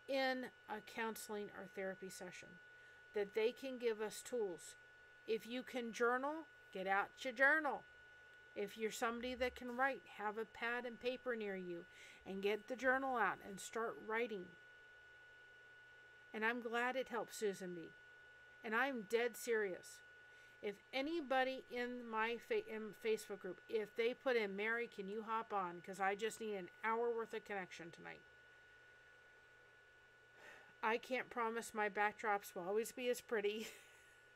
in a counseling or therapy session, that they can give us tools. If you can journal, get out your journal. If you're somebody that can write, have a pad and paper near you and get the journal out and start writing. And I'm glad it helped Susan B. And I'm dead serious. If anybody in my Facebook group, if they put in, Mary, can you hop on? Because I just need an hour worth of connection tonight. I can't promise my backdrops will always be as pretty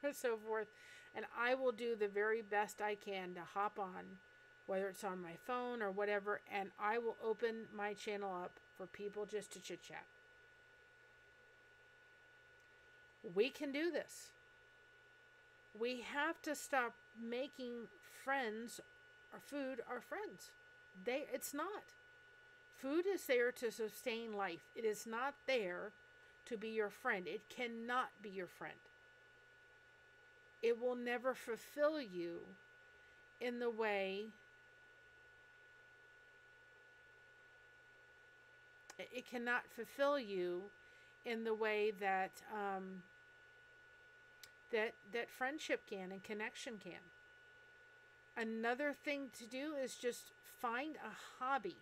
and so forth. And I will do the very best I can to hop on, whether it's on my phone or whatever, and I will open my channel up for people just to chit chat. We can do this. We have to stop making friends or food our friends. It's not. Food is there to sustain life. It is not there to be your friend. It cannot be your friend. It will never fulfill you in the way it cannot fulfill you in the way that that friendship can and connection can. Another thing to do is just find a hobby.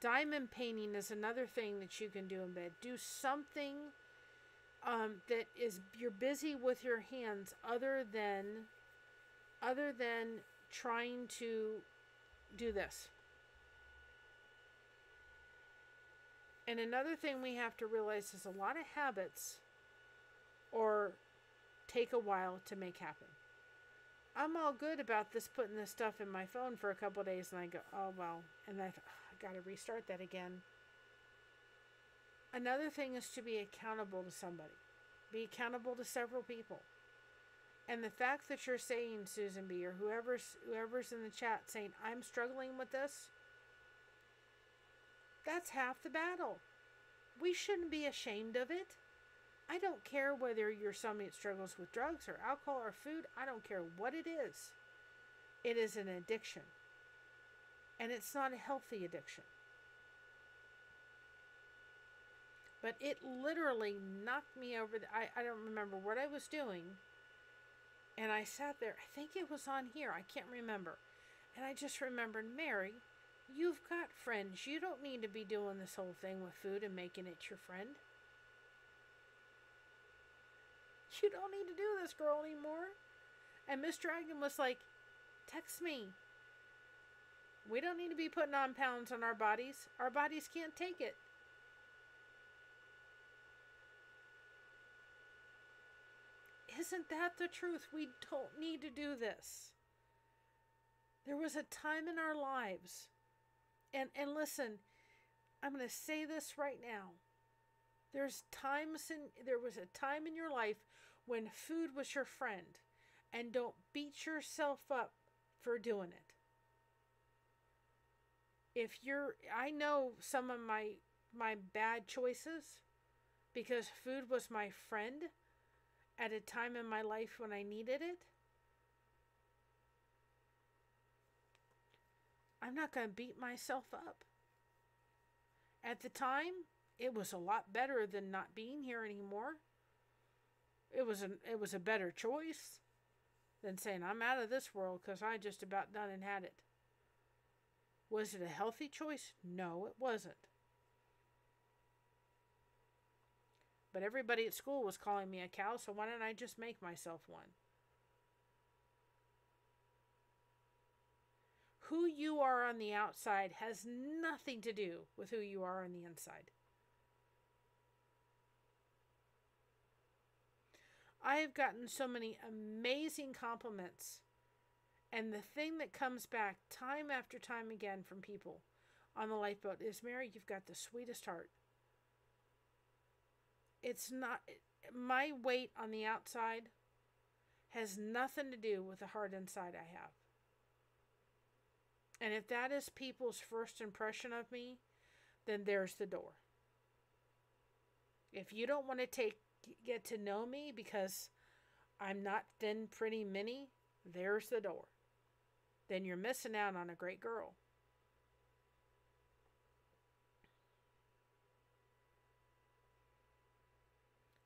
Diamond painting is another thing that you can do in bed. Do something that is you're busy with your hands other than trying to do this. And another thing we have to realize is a lot of habits or take a while to make happen. I'm all good about putting this stuff in my phone for a couple of days, and I go, oh well, and I got to restart that again. Another thing is to be accountable to somebody. Be accountable to several people. And the fact that you're saying, Susan B, or whoever's in the chat saying, I'm struggling with this, that's half the battle. We shouldn't be ashamed of it. I don't care whether you're somebody that struggles with drugs or alcohol or food. I don't care what it is. It is an addiction. And it's not a healthy addiction. But it literally knocked me over. I don't remember what I was doing. And I sat there. I think it was on here. I can't remember. And I just remembered, Mary, you've got friends. You don't need to be doing this whole thing with food and making it your friend. You don't need to do this, girl, anymore. And Miss Dragon was like, text me. We don't need to be putting on pounds on our bodies. Our bodies can't take it. Isn't that the truth? We don't need to do this. There was a time in our lives, and listen, I'm going to say this right now. There was a time in your life when food was your friend, and don't beat yourself up for doing it. I know some of my bad choices because food was my friend at a time in my life when I needed it. I'm not going to beat myself up. At the time, it was a lot better than not being here anymore. It was a better choice than saying I'm out of this world because I just about done and had it. Was it a healthy choice? No, it wasn't. But everybody at school was calling me a cow, so why don't I just make myself one? Who you are on the outside has nothing to do with who you are on the inside. I have gotten so many amazing compliments. And the thing that comes back time after time again from people on the lifeboat is, Mary, you've got the sweetest heart. It's not, my weight on the outside has nothing to do with the heart inside I have. And if that is people's first impression of me, then there's the door. If you don't want to get to know me because I'm not thin, pretty, mini, there's the door. Then you're missing out on a great girl.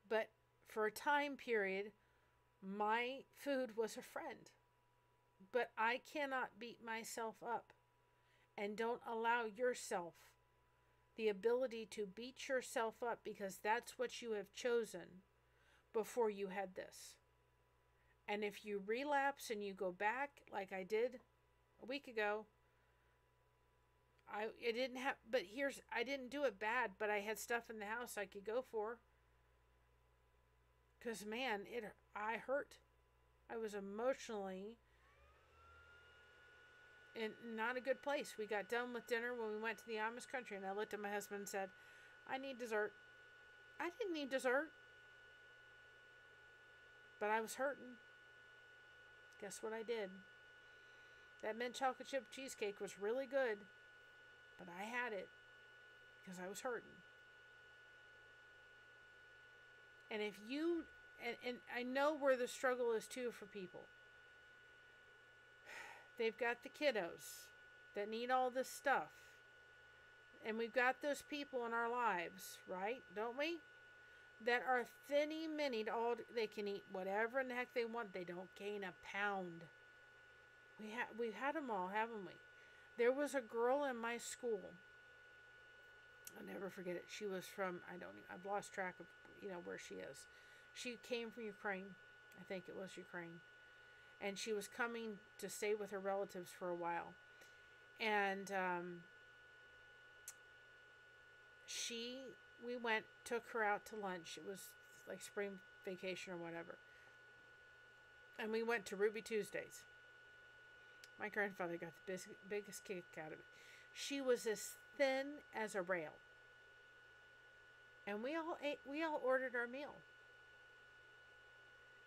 But for a time period, my food was a friend. But I cannot beat myself up. And don't allow yourself the ability to beat yourself up because that's what you have chosen before you had this. And if you relapse and you go back like I did a week ago, I didn't do it bad, but I had stuff in the house I could go for. Because, man, I hurt. I was emotionally in not a good place. We got done with dinner when we went to the Amish country, and I looked at my husband and said, I need dessert. I didn't need dessert. But I was hurting. Guess what I did? That mint chocolate chip cheesecake was really good, but I had it because I was hurting. And if you, and I know where the struggle is too for people. They've got the kiddos that need all this stuff. And we've got those people in our lives, right? Don't we? That are thinny-minnied. They can eat whatever in the heck they want. They don't gain a pound. We've had them all, haven't we? There was a girl in my school. I'll never forget it. She was from, I've lost track of, where she is. She came from Ukraine. I think it was Ukraine. And she was coming to stay with her relatives for a while. And we took her out to lunch. It was like spring vacation or whatever. And we went to Ruby Tuesdays. My grandfather got the biggest kick out of it. She was as thin as a rail. And we all ordered our meal.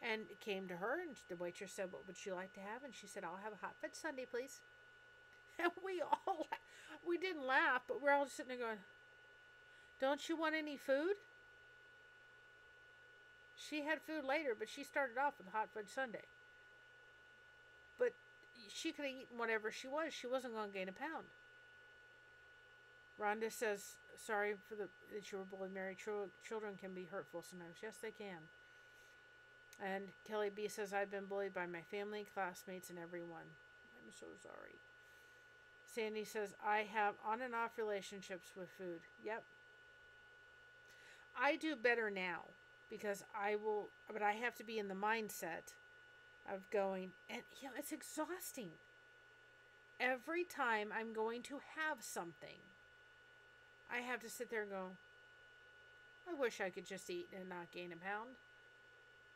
And it came to her, and the waitress said, "What would you like to have?" And she said, "I'll have a hot fudge sundae, please." And we didn't laugh, but we're all just sitting there going, "Don't you want any food?" She had food later, but she started off with a hot fudge sundae. But she could have eaten whatever she was. She wasn't going to gain a pound. Rhonda says, "Sorry that you were bullied. Married children can be hurtful sometimes." Yes, they can. And Kelly B says, "I've been bullied by my family, classmates, and everyone. I'm so sorry." Sandy says, "I have on and off relationships with food." Yep. I do better now because but I have to be in the mindset of going, and it's exhausting. Every time I'm going to have something, I have to sit there and go, I wish I could just eat and not gain a pound.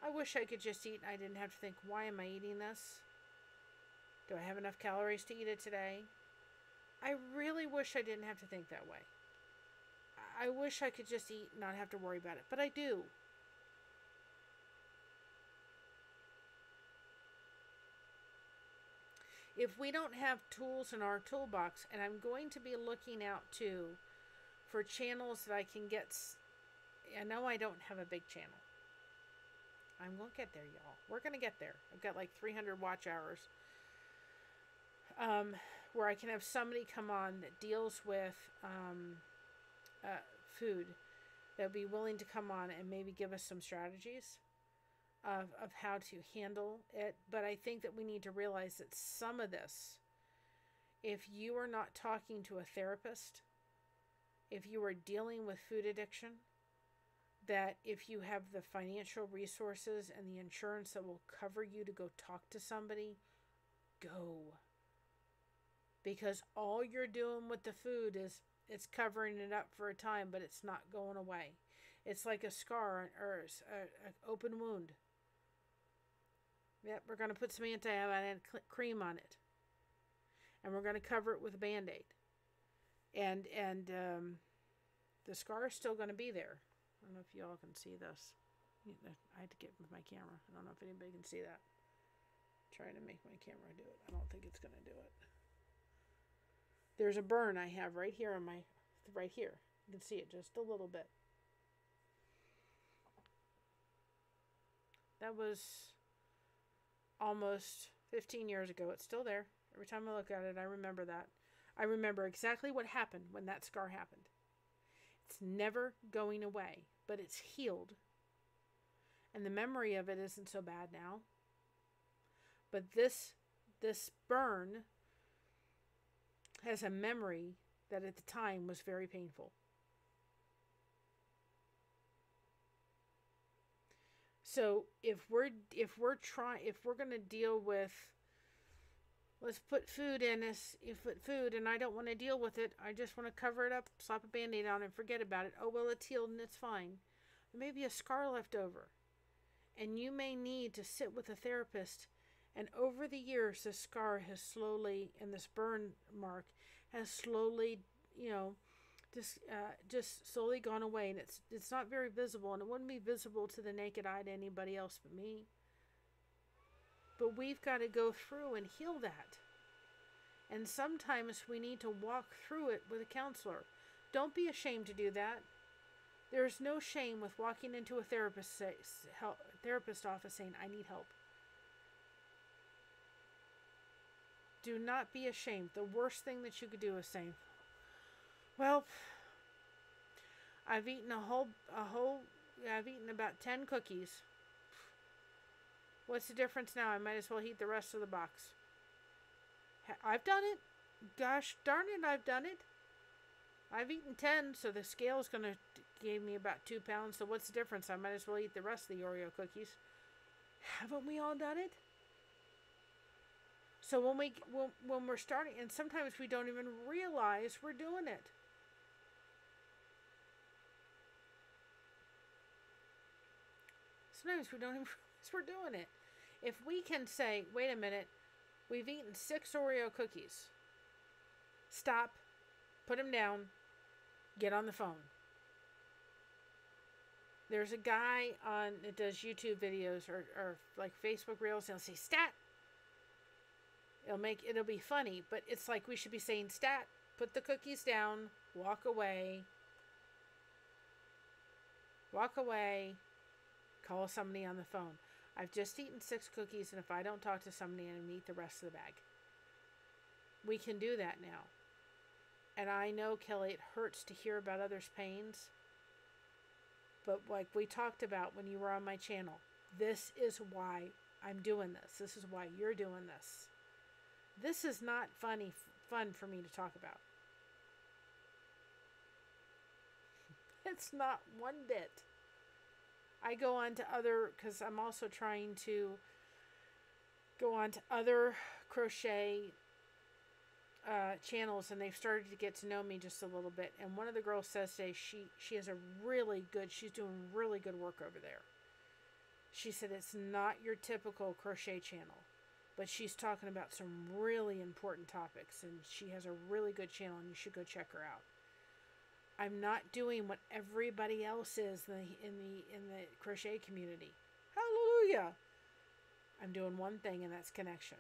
I wish I could just eat and I didn't have to think, why am I eating this? Do I have enough calories to eat it today? I really wish I didn't have to think that way. I wish I could just eat and not have to worry about it, but I do. If we don't have tools in our toolbox, and I'm going to be looking out too for channels that I can get. I know I don't have a big channel. I'm going to get there, y'all. We're going to get there. I've got like 300 watch hours where I can have somebody come on that deals with food that would be willing to come on and maybe give us some strategies of how to handle it. But I think that we need to realize that some of this, if you are not talking to a therapist, if you are dealing with food addiction, that if you have the financial resources and the insurance that will cover you to go talk to somebody, go. Because all you're doing with the food is it's covering it up for a time, but it's not going away. It's like a scar or an open wound. Yep, we're going to put some antibiotic cream on it. And we're going to cover it with a Band-Aid. And the scar is still going to be there. I don't know if y'all can see this. I had to get with my camera. I don't know if anybody can see that. I'm trying to make my camera do it. I don't think it's going to do it. There's a burn I have right here on right here. You can see it just a little bit. That was almost 15 years ago. It's still there. Every time I look at it, I remember that. I remember exactly what happened when that scar happened. It's never going away, but it's healed. And the memory of it isn't so bad now. But this burn has a memory that at the time was very painful. So if we're going to deal with, let's put food in us, food, and I don't want to deal with it, I just want to cover it up, slap a Band-Aid on and forget about it. Oh, well, it's healed and it's fine. There may be a scar left over. And you may need to sit with a therapist. And over the years, this scar has slowly, and this burn mark has slowly, just slowly gone away. And it's not very visible, and it wouldn't be visible to the naked eye to anybody else but me. But we've got to go through and heal that. And sometimes we need to walk through it with a counselor. Don't be ashamed to do that. There's no shame with walking into a therapist office saying, I need help. Do not be ashamed. The worst thing that you could do is saying, well, I've eaten I've eaten about 10 cookies. What's the difference now? I might as well eat the rest of the box. I've done it. Gosh darn it, I've done it. I've eaten 10, so the scale is going to give me about 2 pounds. So what's the difference? I might as well eat the rest of the Oreo cookies. Haven't we all done it? So when we're starting, and sometimes we don't even realize we're doing it. Sometimes we don't even realize we're doing it. If we can say, wait a minute, we've eaten 6 Oreo cookies. Stop, put them down, get on the phone. There's a guy that does YouTube videos or like Facebook Reels, and he'll say, stat. It'll be funny, but it's like we should be saying, stat, put the cookies down, walk away, call somebody on the phone. I've just eaten 6 cookies, and if I don't talk to somebody, I'm going to eat the rest of the bag. We can do that now. And I know, Kelly, it hurts to hear about others' pains. But like we talked about when you were on my channel, this is why I'm doing this. This is why you're doing this. This is not fun for me to talk about. It's not one bit. I go on to because I'm also trying to go on to other crochet channels, and they've started to get to know me just a little bit. And one of the girls says today she has she's doing really good work over there. She said it's not your typical crochet channel, but she's talking about some really important topics, and she has a really good channel, and you should go check her out. I'm not doing what everybody else is in the crochet community. Hallelujah! I'm doing one thing, and that's connection.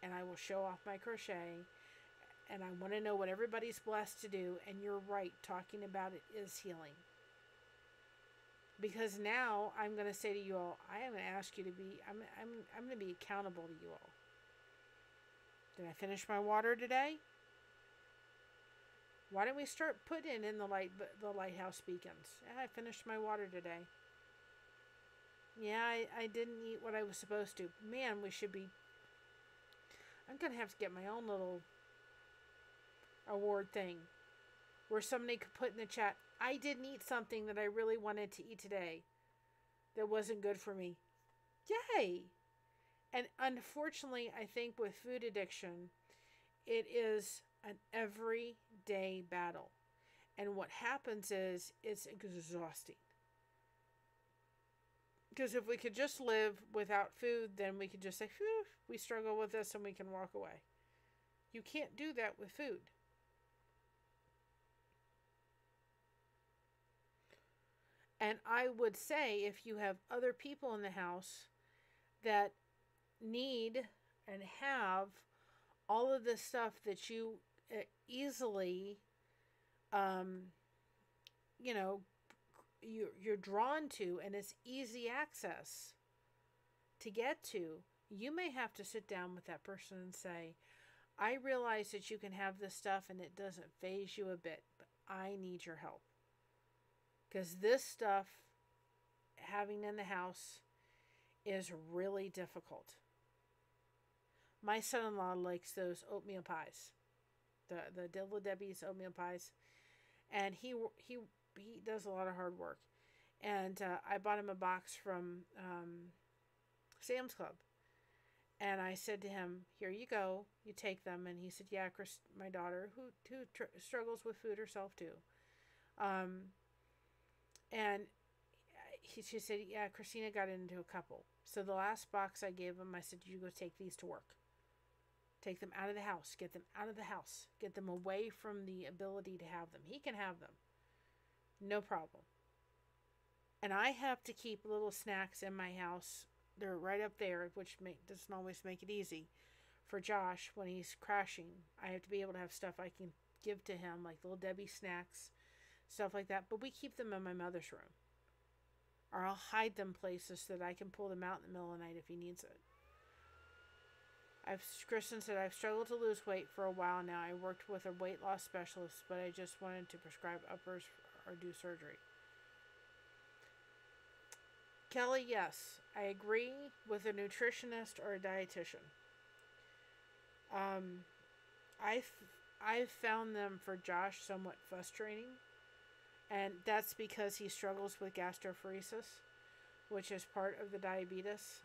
And I will show off my crochet, and I want to know what everybody's blessed to do. And you're right, talking about it is healing. Because now I'm going to say to you all, I am going to ask you to be, I'm going to be accountable to you all. Did I finish my water today? Why don't we start putting in the lighthouse beacons? Yeah, I finished my water today. Yeah, I didn't eat what I was supposed to. Man, we should be. I'm going to have to get my own little award thing where somebody could put in the chat, I didn't eat something that I really wanted to eat today that wasn't good for me. Yay! And unfortunately, I think with food addiction, it is an everyday battle. And what happens is it's exhausting. Because if we could just live without food, then we could just say, phew, we struggle with this and we can walk away. You can't do that with food. And I would say if you have other people in the house that need and have all of this stuff that you easily, you're drawn to, and it's easy access to get to, you may have to sit down with that person and say, I realize that you can have this stuff and it doesn't faze you a bit, but I need your help. Because this stuff, having in the house, is really difficult. My son-in-law likes those oatmeal pies, the Dilla Debbie's oatmeal pies, and he does a lot of hard work. And I bought him a box from Sam's Club, and I said to him, "Here you go, you take them." And he said, "Yeah, Chris, my daughter, who struggles with food herself too." And she said, "Yeah, Christina got into a couple." So the last box I gave him, I said, "You go take these to work. Take them out of the house. Get them out of the house. Get them away from the ability to have them. He can have them. No problem." And I have to keep little snacks in my house they're right up there, which doesn't always make it easy. For Josh, when he's crashing, I have to be able to have stuff I can give to him, like Little Debbie snacks, stuff like that. But we keep them in my mother's room. Or I'll hide them places so that I can pull them out in the middle of the night if he needs it. Kristen said, I've struggled to lose weight for a while now. I worked with a weight loss specialist, but I just wanted to prescribe uppers or do surgery. Kelly, yes, I agree with a nutritionist or a dietitian. I've found them for Josh somewhat frustrating, and that's because he struggles with gastroparesis, which is part of the diabetes.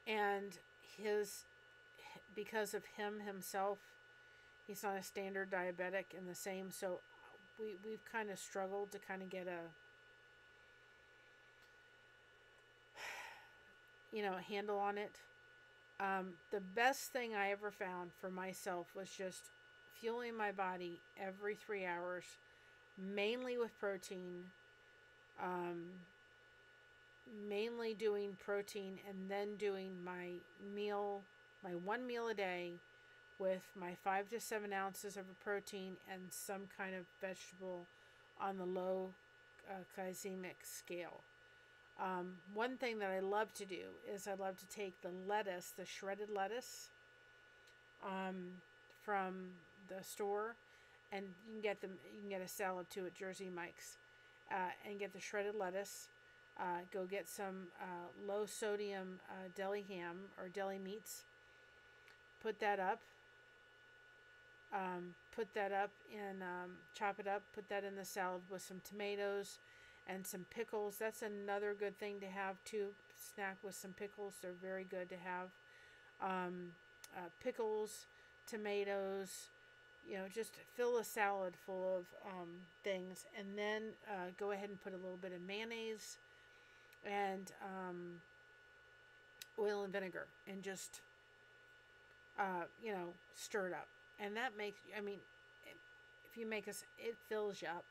And because of himself, he's not a standard diabetic in the same. So we've kind of struggled to kind of get a handle on it. The best thing I ever found for myself was just fueling my body every 3 hours, mainly with protein. Mainly doing protein, and then doing my one meal a day with my 5 to 7 ounces of a protein and some kind of vegetable on the low glycemic scale. One thing that I love to do is I love to take the lettuce, the shredded lettuce, from the store, and you can get a salad too at Jersey Mike's, and get the shredded lettuce. Go get some low sodium deli ham or deli meats. Put that up. And chop it up. Put that in the salad with some tomatoes and some pickles. That's another good thing to have too. Snack with some pickles. They're very good to have. Pickles, tomatoes. Just fill a salad full of things, and then go ahead and put a little bit of mayonnaise and oil and vinegar, and just stir it up. And that makes, if you make it fills you up.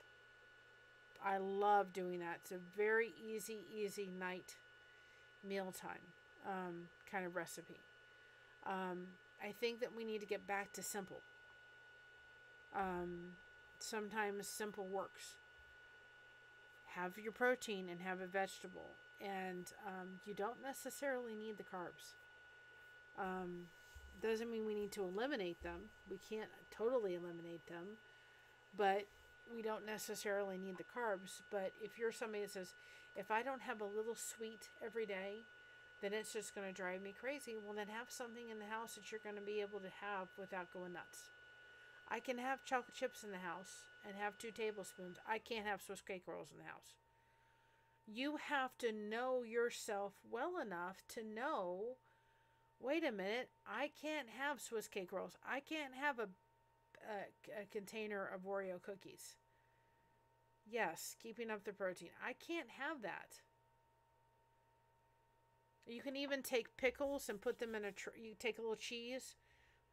I love doing that. It's a very easy night mealtime kind of recipe. I think that we need to get back to simple. Sometimes simple works. Have your protein and have a vegetable, and you don't necessarily need the carbs. Doesn't mean we need to eliminate them. We can't totally eliminate them, but we don't necessarily need the carbs. But if you're somebody that says, if I don't have a little sweet every day, then it's just going to drive me crazy. Well, then have something in the house that you're going to be able to have without going nuts. I can have chocolate chips in the house and have 2 tablespoons. I can't have Swiss cake rolls in the house. You have to know yourself well enough to know, wait a minute, I can't have Swiss cake rolls. I can't have a container of Oreo cookies. Yes, keeping up the protein. I can't have that. You can even take pickles and put them in a tray. You take a little cheese,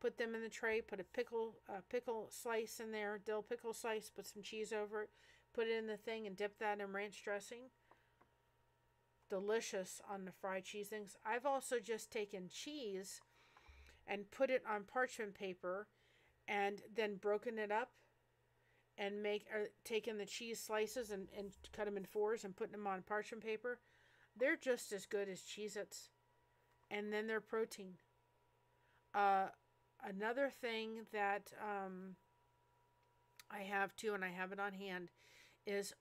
put them in the tray, put a pickle slice in there, dill pickle slice, put some cheese over it, put it in the thing, and dip that in ranch dressing. Delicious on the fried cheese things. I've also just taken cheese and put it on parchment paper, and then broken it up, and taken the cheese slices and cut them in 4s and putting them on parchment paper. They're just as good as Cheez-Its, and then they're protein. Another thing that I have too, and I have it on hand, is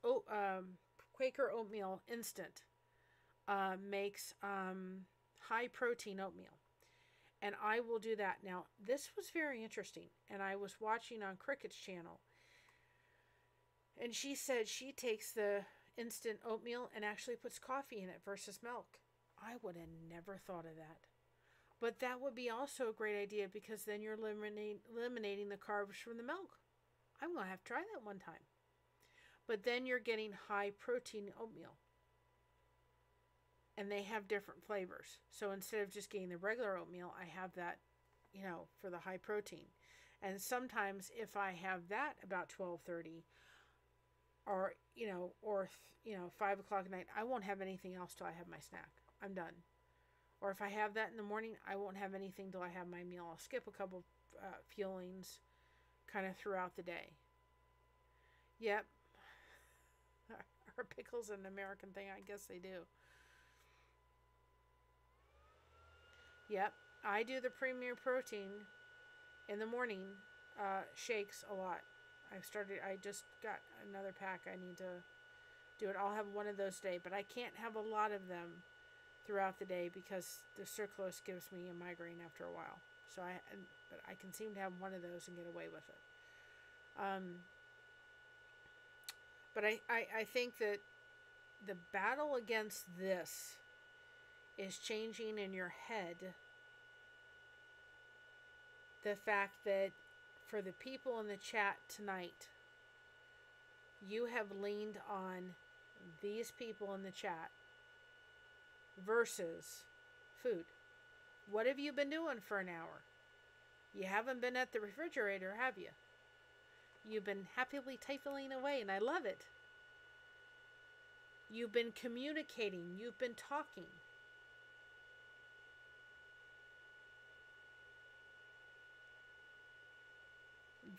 Quaker Oatmeal Instant. Makes high protein oatmeal, and I will do that. Now, this was very interesting, and I was watching on Cricket's channel, and she said she takes the instant oatmeal and actually puts coffee in it versus milk. I would have never thought of that. But that would be also a great idea, because then you're eliminating the carbs from the milk. I'm going to have to try that one time. But then you're getting high protein oatmeal. And they have different flavors. So instead of just getting the regular oatmeal, I have that, for the high protein. And sometimes if I have that about 12:30, or 5 o'clock at night, I won't have anything else till I have my snack. I'm done. Or if I have that in the morning, I won't have anything till I have my meal. I'll skip a couple fuelings kind of throughout the day. Yep. Are pickles an American thing? I guess they do. Yep. I do the Premier Protein in the morning shakes a lot. I just got another pack. I need to do it. I'll have one of those today, but I can't have a lot of them throughout the day because the sucralose gives me a migraine after a while. But I can seem to have one of those and get away with it. But I think that the battle against this is changing in your head the fact that for the people in the chat tonight, you have leaned on these people in the chat versus food. What have you been doing for an hour? You haven't been at the refrigerator, have you? You've been happily typing away, and I love it. You've been communicating. You've been talking.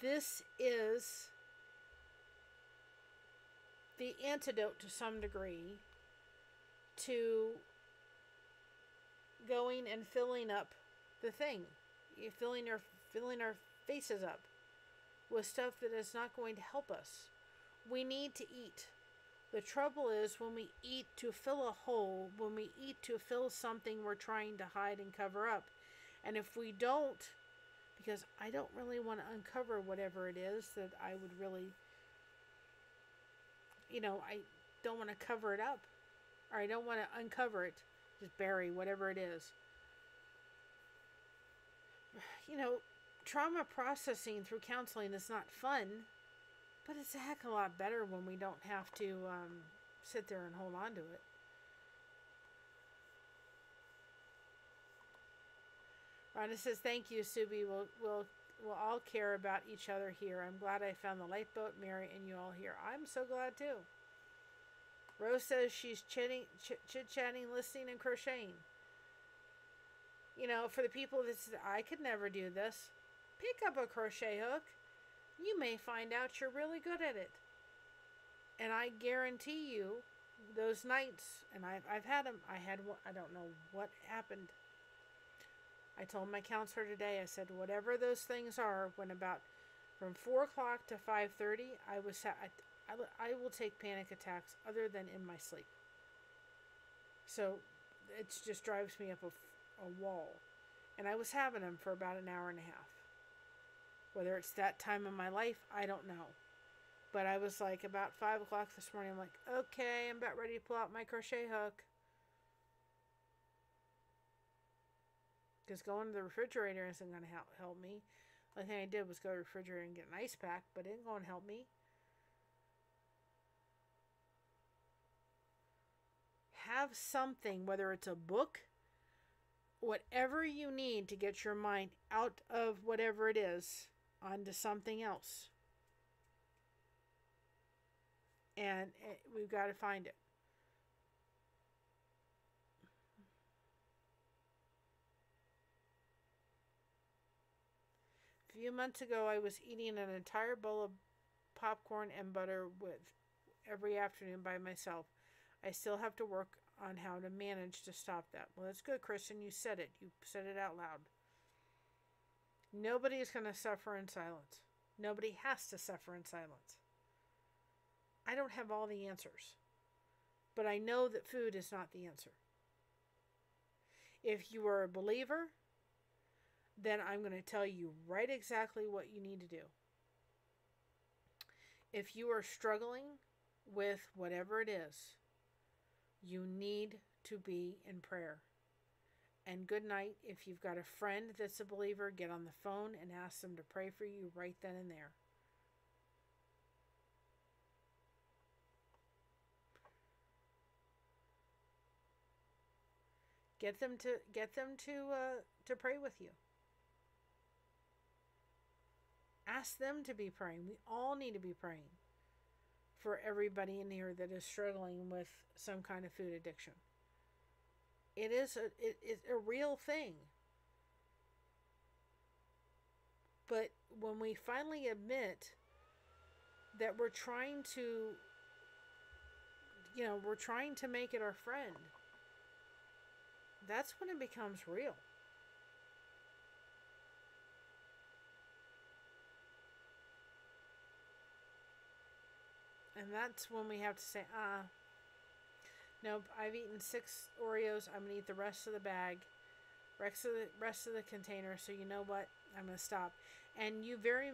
This is the antidote to some degree to going and filling up the thing. You're filling our faces up with stuff that is not going to help us. We need to eat. The trouble is when we eat to fill a hole, when we eat to fill something we're trying to hide and cover up. And if we don't, because I don't really want to uncover whatever it is that I would really, I don't want to cover it up. Or I don't want to uncover it, just bury whatever it is. Trauma processing through counseling is not fun, but it's a heck of a lot better when we don't have to sit there and hold on to it. Rhonda says, thank you, Subi. We'll all care about each other here. I'm glad I found the lifeboat, Mary, and you all here. I'm so glad, too. Rose says she's chit-chatting, listening, and crocheting. For the people that say, I could never do this, pick up a crochet hook. You may find out you're really good at it. And I guarantee you, those nights, and I've had them, I had one, I don't know what happened. I told my counselor today, I said, whatever those things are, when about from 4 o'clock to 5:30, I will take panic attacks other than in my sleep. So it just drives me up a wall. And I was having them for about an hour and a half. Whether it's that time in my life, I don't know. But I was like, about 5 o'clock this morning, I'm like, okay, I'm about ready to pull out my crochet hook. Because going to the refrigerator isn't going to help me. The only thing I did was go to the refrigerator and get an ice pack, but it ain't going to help me. Have something, whether it's a book, whatever you need to get your mind out of whatever it is onto something else. And we've got to find it. A few months ago, I was eating an entire bowl of popcorn and butter every afternoon by myself. I still have to work on how to manage to stop that. Well, that's good, Kristen. You said it. You said it out loud. Nobody is going to suffer in silence. Nobody has to suffer in silence. I don't have all the answers, but I know that food is not the answer. If you are a believer, then I'm going to tell you right exactly what you need to do. If you are struggling with whatever it is, you need to be in prayer. And good night. If you've got a friend that's a believer, get on the phone and ask them to pray for you right then and there. Get them to pray with you. Ask them to be praying. We all need to be praying for everybody in here that is struggling with some kind of food addiction. It's a real thing. But when we finally admit that we're trying to, we're trying to make it our friend, that's when it becomes real. And that's when we have to say, nope, I've eaten 6 Oreos. I'm going to eat the rest of the bag, rest of the container. So you know what? I'm going to stop. And you very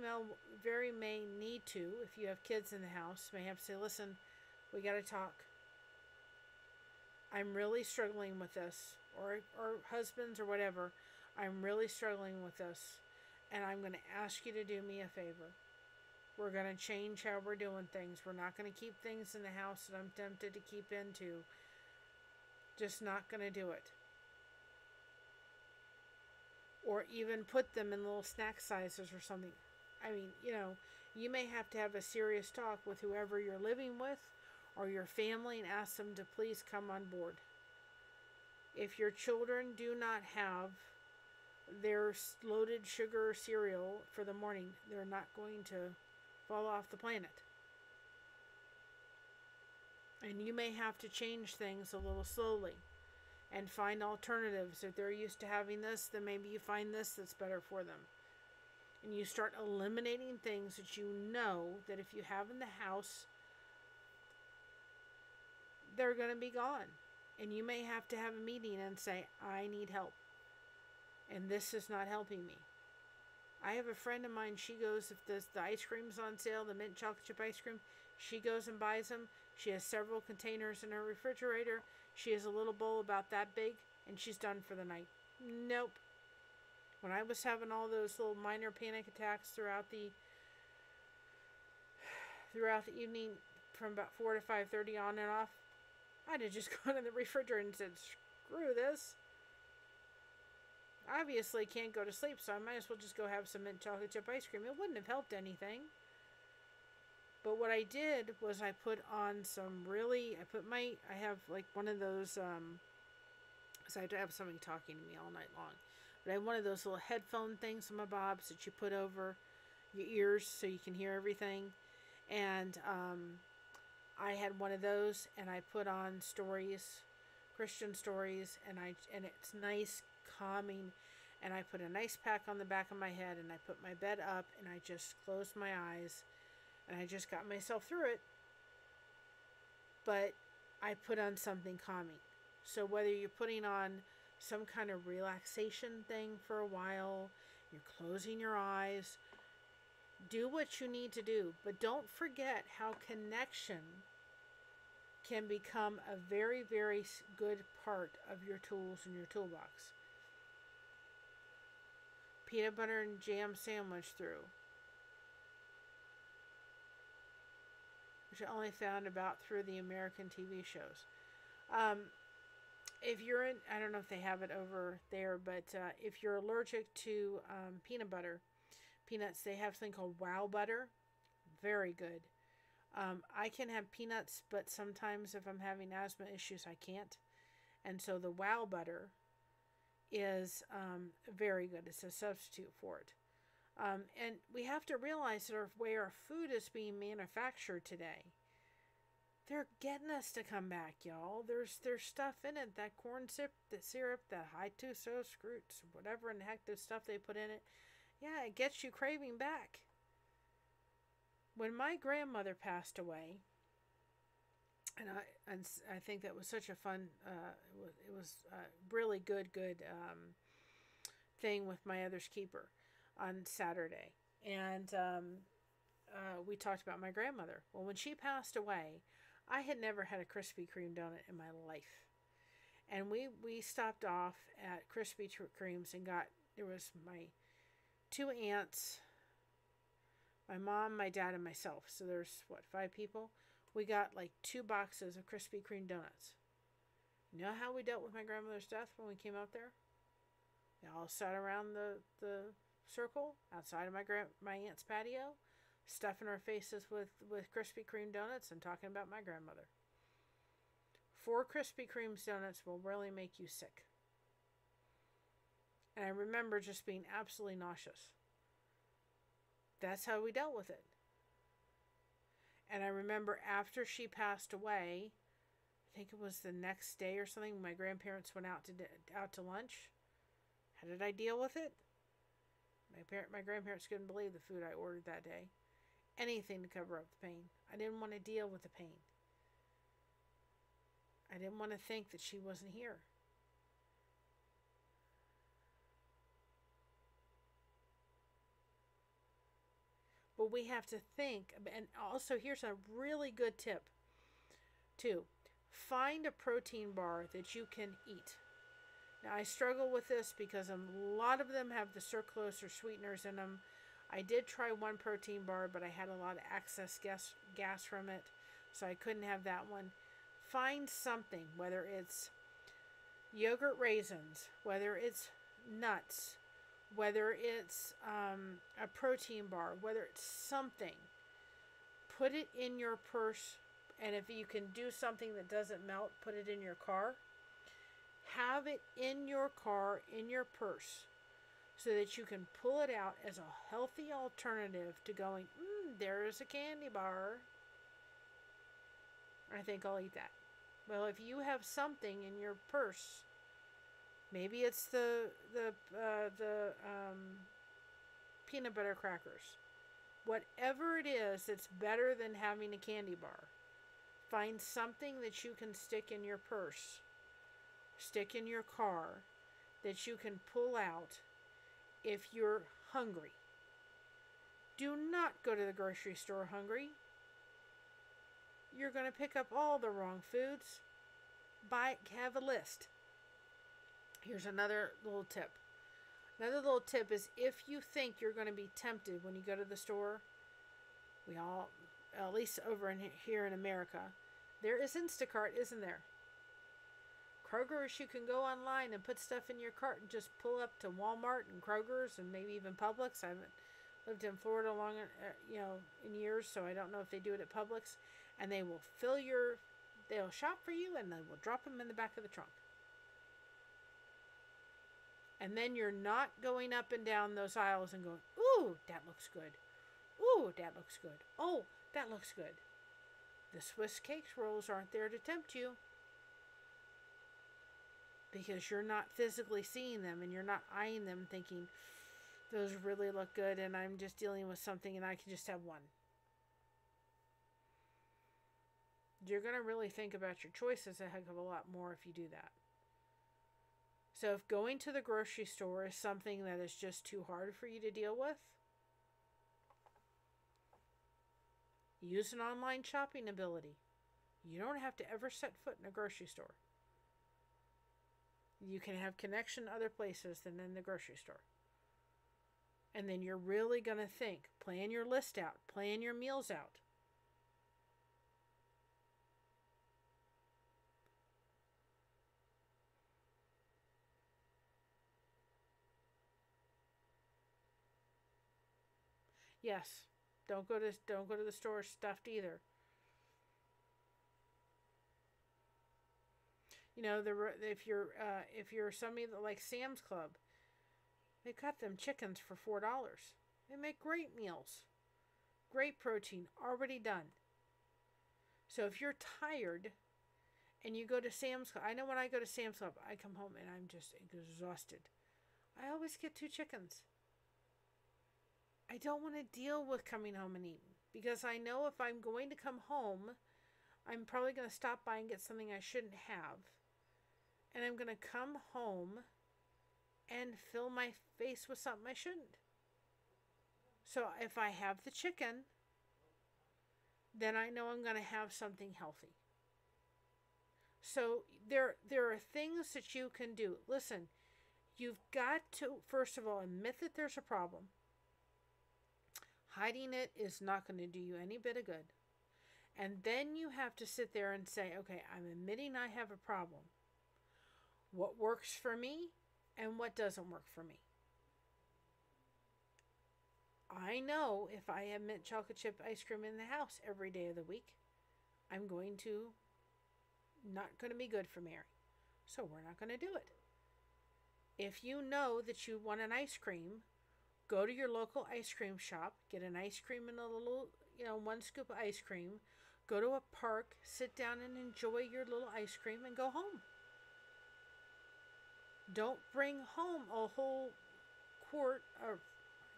may need to, if you have kids in the house, may have to say, listen, we got to talk. I'm really struggling with this. Or husbands or whatever, I'm really struggling with this. And I'm going to ask you to do me a favor. We're going to change how we're doing things. We're not going to keep things in the house that I'm tempted to keep into. Just not going to do it. Or even put them in little snack sizes or something. I mean, you may have to have a serious talk with whoever you're living with or your family and ask them to please come on board. If your children do not have their loaded sugar cereal for the morning, they're not going to fall off the planet. And you may have to change things a little slowly and find alternatives. If they're used to having this, then maybe you find this that's better for them. And you start eliminating things that you know that if you have in the house, they're going to be gone. And you may have to have a meeting and say, I need help. And this is not helping me. I have a friend of mine, she goes, if the ice cream's on sale, the mint chocolate chip ice cream, she goes and buys them. She has several containers in her refrigerator. She has a little bowl about that big, and she's done for the night. Nope. When I was having all those little minor panic attacks throughout the evening from about 4 to 5:30 on and off, I'd have just gone in the refrigerator and said, screw this. Obviously can't go to sleep, so I might as well just go have some mint chocolate chip ice cream. It wouldn't have helped anything. But what I did was I put on I have like one of those, because I have to have somebody talking to me all night long. But I have one of those little headphone things on my bobs that you put over your ears so you can hear everything. And I had one of those, and I put on stories, Christian stories, and it's nice, calming, and I put a nice pack on the back of my head, and I put my bed up, and I just closed my eyes, and I just got myself through it. But I put on something calming. So whether you're putting on some kind of relaxation thing for a while, you're closing your eyes, do what you need to do, but don't forget how connection can become a very, very good part of your tools in your toolbox. Peanut butter and jam sandwich through, which I only found about through the American TV shows. If you're in, I don't know if they have it over there, but if you're allergic to peanuts, they have something called Wow Butter. Very good. I can have peanuts, but sometimes if I'm having asthma issues, I can't. And so the Wow Butter is very good. It's a substitute for it. And we have to realize that the way our food is being manufactured today, they're getting us to come back, y'all. There's stuff in it, that corn syrup, that high fructose fruits, whatever in the heck this stuff they put in it. Yeah, it gets you craving back. When my grandmother passed away, and I think that was such a fun, it was a really good thing with my other's keeper on Saturday. And we talked about my grandmother. Well, when she passed away, I had never had a Krispy Kreme donut in my life. And we stopped off at Krispy Kreme's and there was my 2 aunts, my mom, my dad, and myself. So there's, 5 people? We got like 2 boxes of Krispy Kreme donuts. You know how we dealt with my grandmother's death when we came out there? We all sat around the circle outside of my aunt's patio, stuffing our faces with Krispy Kreme donuts and talking about my grandmother. 4 Krispy Kreme donuts will really make you sick. And I remember just being absolutely nauseous. That's how we dealt with it. And I remember after she passed away, I think it was the next day or something, my grandparents went out to lunch. How did I deal with it? My grandparents couldn't believe the food I ordered that day. Anything to cover up the pain. I didn't want to deal with the pain. I didn't want to think that she wasn't here. But we have to think, and also here's a really good tip too. Find a protein bar that you can eat. Now I struggle with this because a lot of them have the sucrose or sweeteners in them. I did try one protein bar, but I had a lot of excess gas from it, so I couldn't have that one. Find something, whether it's yogurt raisins, whether it's nuts, whether it's a protein bar, whether it's something. Put it in your purse, and if you can do something that doesn't melt, put it in your car. Have it in your car, in your purse, so that you can pull it out as a healthy alternative to going, there's a candy bar. I think I'll eat that. Well, if you have something in your purse, maybe it's the peanut butter crackers. Whatever it is that's better than having a candy bar. Find something that you can stick in your purse, stick in your car, that you can pull out if you're hungry. Do not go to the grocery store hungry. You're going to pick up all the wrong foods. Have a list. Here's another little tip. Another little tip is if you think you're going to be tempted when you go to the store, we all, at least over here in America, there is Instacart, isn't there? Kroger's, you can go online and put stuff in your cart and just pull up to Walmart and Kroger's and maybe even Publix. I haven't lived in Florida long, in years, so I don't know if they do it at Publix. And they will they'll shop for you and they will drop them in the back of the trunk. And then you're not going up and down those aisles and going, ooh, that looks good. Ooh, that looks good. Oh, that looks good. The Swiss cakes rolls aren't there to tempt you, because you're not physically seeing them and you're not eyeing them thinking, those really look good and I'm just dealing with something and I can just have one. You're going to really think about your choices a heck of a lot more if you do that. So if going to the grocery store is something that is just too hard for you to deal with, use an online shopping ability. You don't have to ever set foot in a grocery store. You can have connection to other places than in the grocery store. And then you're really going to think, plan your list out, plan your meals out. Yes, don't go to the store stuffed either. You know, if you're somebody that likes Sam's Club, they cut them chickens for $4. They make great meals, great protein, already done. So if you're tired and you go to Sam's Club, I know when I go to Sam's Club, I come home and I'm just exhausted. I always get 2 chickens. I don't want to deal with coming home and eating, because I know if I'm going to come home, I'm probably going to stop by and get something I shouldn't have. And I'm going to come home and fill my face with something I shouldn't. So if I have the chicken, then I know I'm going to have something healthy. So there are things that you can do. Listen, you've got to, first of all, admit that there's a problem. Hiding it is not going to do you any bit of good. And then you have to sit there and say, okay, I'm admitting I have a problem. What works for me and what doesn't work for me. I know if I have mint chocolate chip ice cream in the house every day of the week, I'm going to not going to be good for Mary. So we're not going to do it. If you know that you want an ice cream, go to your local ice cream shop, get an ice cream and a little, 1 scoop of ice cream, go to a park, sit down and enjoy your little ice cream and go home. Don't bring home a whole quart or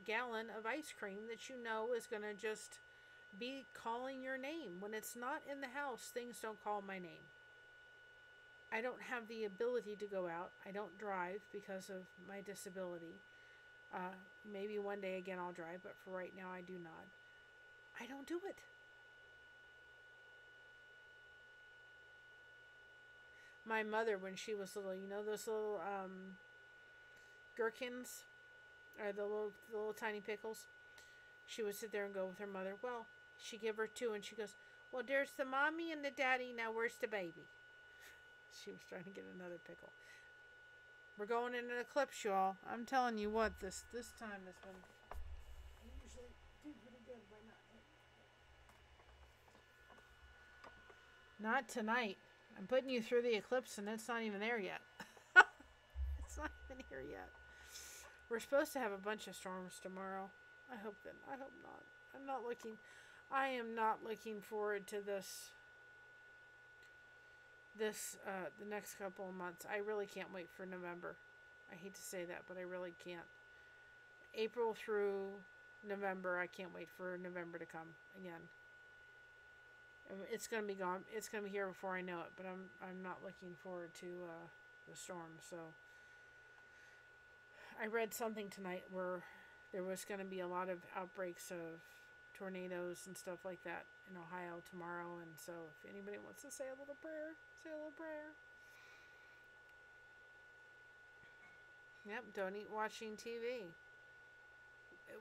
gallon of ice cream that you know is going to just be calling your name. When it's not in the house, things don't call my name. I don't have the ability to go out. I don't drive because of my disability. Maybe one day again I'll drive, but for right now I do not. I don't do it. My mother, when she was little, those little gherkins, or the little tiny pickles, she would sit there and go with her mother. Well, she give her 2 and she goes, well, there's the mommy and the daddy, now where's the baby? She was trying to get another pickle. We're going in an eclipse, y'all. I'm telling you what, this time has been... I usually do pretty good by not tonight. I'm putting you through the eclipse and it's not even there yet. It's not even here yet. We're supposed to have a bunch of storms tomorrow. I hope not. I am not looking forward to this the next couple of months. I really can't wait for November. I hate to say that, but I really can't. April through November, I can't wait for November to come again. It's going to be gone. It's going to be here before I know it, but I'm not looking forward to the storm. So I read something tonight where there was going to be a lot of outbreaks of tornadoes and stuff like that in Ohio tomorrow, and so if anybody wants to say a little prayer, say a little prayer. Yep, don't eat watching TV.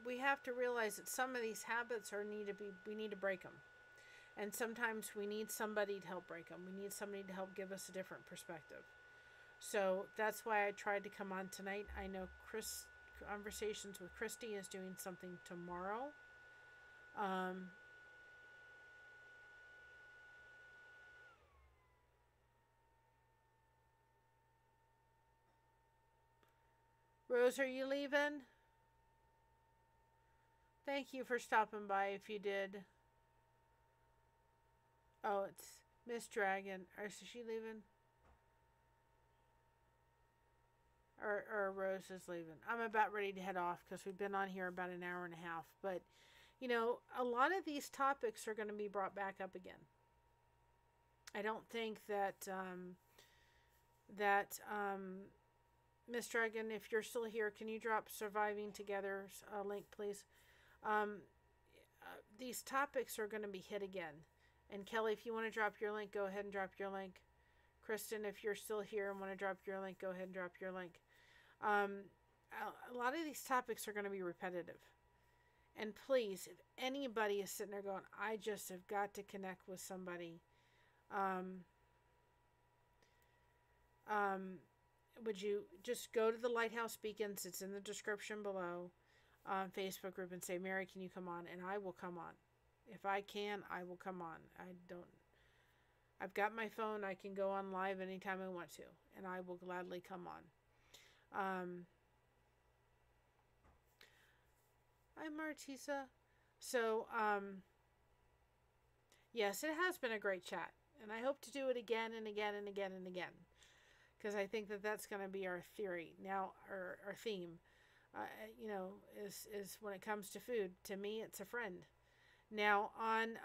We have to realize that some of these habits we need to break them. And sometimes we need somebody to help break them. We need somebody to help give us a different perspective. So that's why I tried to come on tonight. I know Conversations with Christy is doing something tomorrow. Rose, are you leaving? Thank you for stopping by if you did. Oh, it's Miss Dragon. Is she leaving? Or Rose is leaving. I'm about ready to head off because we've been on here about an hour and a half. But, a lot of these topics are going to be brought back up again. I don't think that Miss Dragon, if you're still here, can you drop Surviving Together's link, please? These topics are going to be hit again. And Kelly, if you want to drop your link, go ahead and drop your link. Kristen, if you're still here and want to drop your link, go ahead and drop your link. A lot of these topics are going to be repetitive. And please, if anybody is sitting there going, I just have got to connect with somebody, would you just go to the Lighthouse Beacons, it's in the description below, Facebook group, and say, Mary, can you come on? And I will come on. If I can, I will come on. I've got my phone. I can go on live anytime I want to, and I will gladly come on. I'm Martisa. So, yes, it has been a great chat, and I hope to do it again and again and again and again, because I think that that's going to be our theory now, our theme. Is when it comes to food, to me, it's a friend. Now on,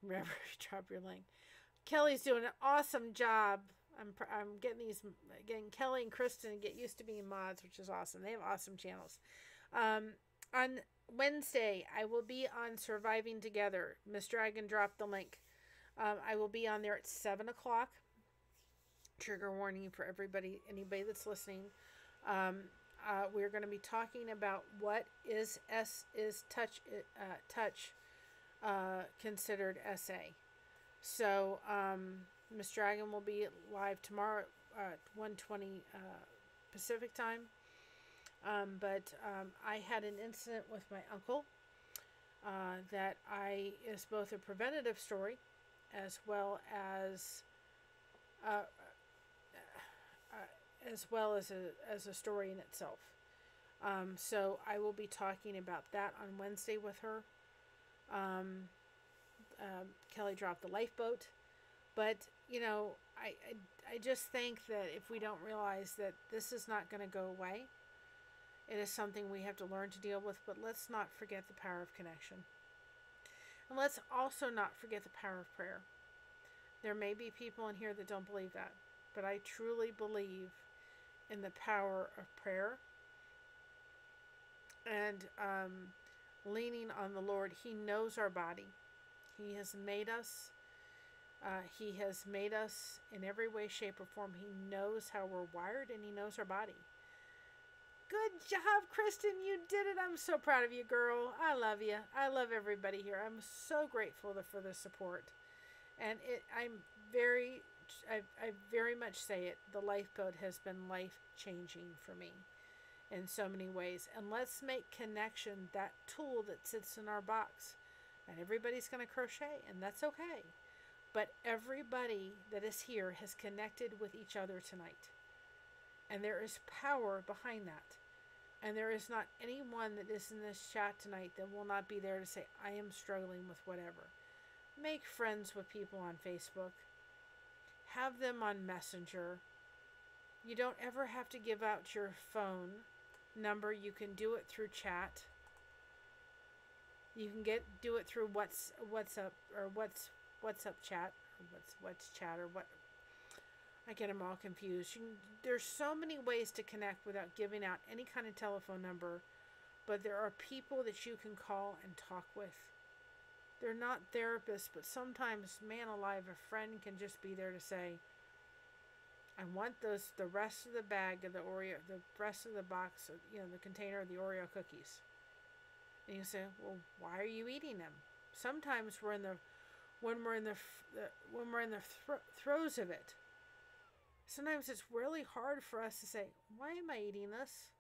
remember, drop your link. Kelly's doing an awesome job. I'm getting Kelly and Kristen get used to being mods, which is awesome. They have awesome channels. On Wednesday, I will be on Surviving Together. Miss Dragon dropped the link. I will be on there at 7 o'clock. Trigger warning for anybody that's listening. We're going to be talking about what is touch considered SA. So Miss Dragon will be live tomorrow at 1:20 Pacific time, But I had an incident with my uncle that is both a preventative story as well uh, as a story in itself. So I will be talking about that on Wednesday with her. Um, Kelly dropped the lifeboat, but I just think that if we don't realize that this is not going to go away, it is something we have to learn to deal with. But let's not forget the power of connection, and let's also not forget the power of prayer. There may be people in here that don't believe that, but I truly believe in the power of prayer and leaning on the Lord. He knows our body. He has made us. He has made us in every way, shape, or form. He knows how we're wired, and He knows our body. Good job, Kristen. You did it. I'm so proud of you, girl. I love you. I love everybody here. I'm so grateful for the support. And I very much say it. The lifeboat has been life-changing for me in so many ways. And let's make connection that tool that sits in our box. And everybody's going to crochet, and that's okay. But everybody that is here has connected with each other tonight. And there is power behind that. And there is not anyone that is in this chat tonight that will not be there to say, I am struggling with whatever. Make friends with people on Facebook. Have them on Messenger. You don't ever have to give out your phone number. You can do it through chat. You can do it through WhatsApp or WhatsApp chat, or what's chat, or what. I get them all confused. There's so many ways to connect without giving out any kind of telephone number, but there are people that you can call and talk with. They're not therapists, but sometimes, man alive, a friend can just be there to say, I want the rest of the bag of the rest of the box, the container of the Oreo cookies. And you say, well, why are you eating them? Sometimes when we're in the throes of it, sometimes it's really hard for us to say, why am I eating this?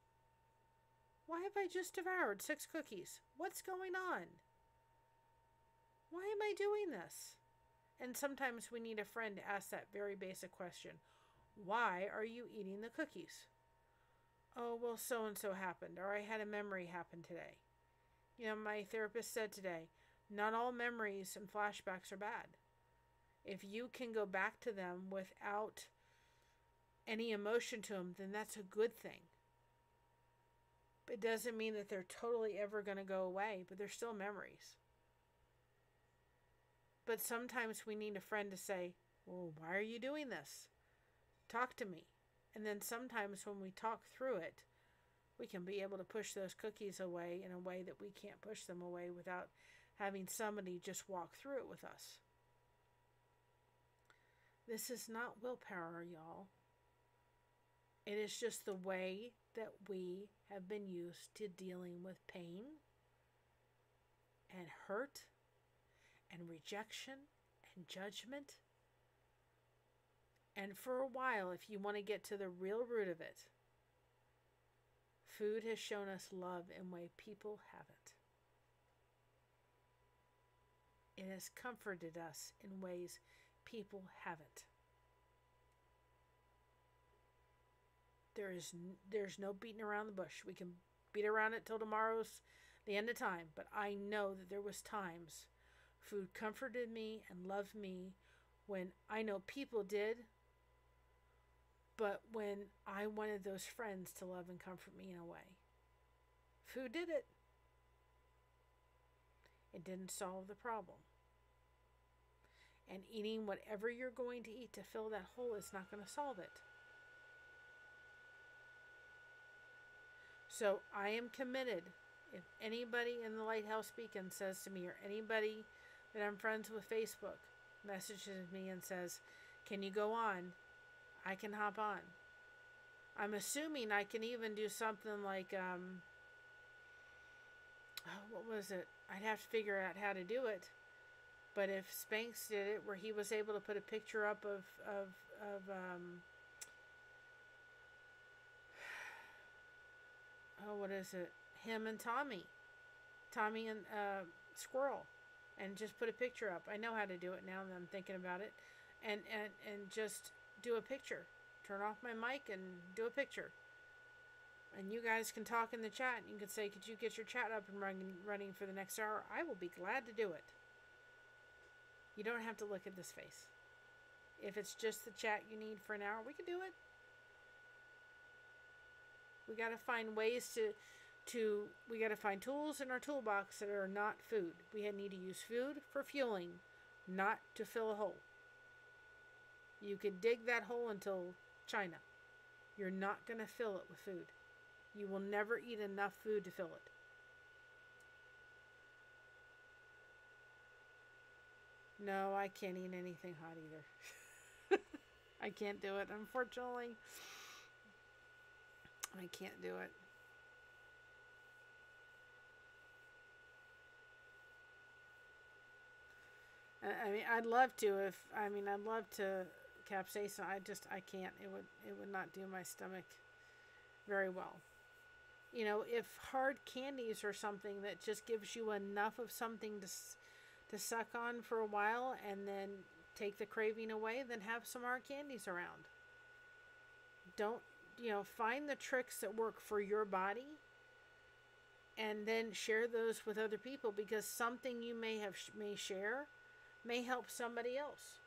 Why have I just devoured 6 cookies? What's going on? Why am I doing this? And sometimes we need a friend to ask that very basic question. Why are you eating the cookies? Oh, well, so-and-so happened, or I had a memory happen today. My therapist said today, not all memories and flashbacks are bad. If you can go back to them without any emotion to them, then that's a good thing. But it doesn't mean that they're totally ever going to go away, but they're still memories. But sometimes we need a friend to say, well, why are you doing this? Talk to me. And then sometimes when we talk through it, we can be able to push those cookies away in a way that we can't push them away without having somebody just walk through it with us. This is not willpower, y'all. It is just the way that we have been used to dealing with pain and hurt and rejection and judgment. And for a while, if you want to get to the real root of it, food has shown us love in ways people haven't. It has comforted us in ways people haven't. There's no beating around the bush. We can beat around it till tomorrow's the end of time. But I know that there was times food comforted me and loved me when I know people did, but when I wanted those friends to love and comfort me in a way. Food did it. It didn't solve the problem. And eating whatever you're going to eat to fill that hole is not going to solve it. So I am committed. If anybody in the Lighthouse Beacon says to me, or anybody that I'm friends with Facebook messages me and says, can you go on? I can hop on. I'm assuming I can even do something like, what was it? I'd have to figure out how to do it. But if Spanx did it, where he was able to put a picture up of oh, what is it? Him and Tommy and Squirrel, and just put a picture up. I know how to do it now that I'm thinking about it, and just do a picture. Turn off my mic and do a picture. And you guys can talk in the chat. You can say, could you get your chat up and running for the next hour? I will be glad to do it. You don't have to look at this face. If it's just the chat you need for an hour, we can do it. We got to find ways we got to find tools in our toolbox that are not food. We need to use food for fueling, not to fill a hole. You could dig that hole until China. You're not going to fill it with food. You will never eat enough food to fill it. No, I can't eat anything hot either. I can't do it, unfortunately. I can't do it. I mean, I'd love to. I'd love to capsaicin. I can't. It would not do my stomach very well. You know, if hard candies or something that just gives you enough of something to suck on for a while and then take the craving away, then have some hard candies around. Don't, find the tricks that work for your body and then share those with other people, because something you may share may help somebody else.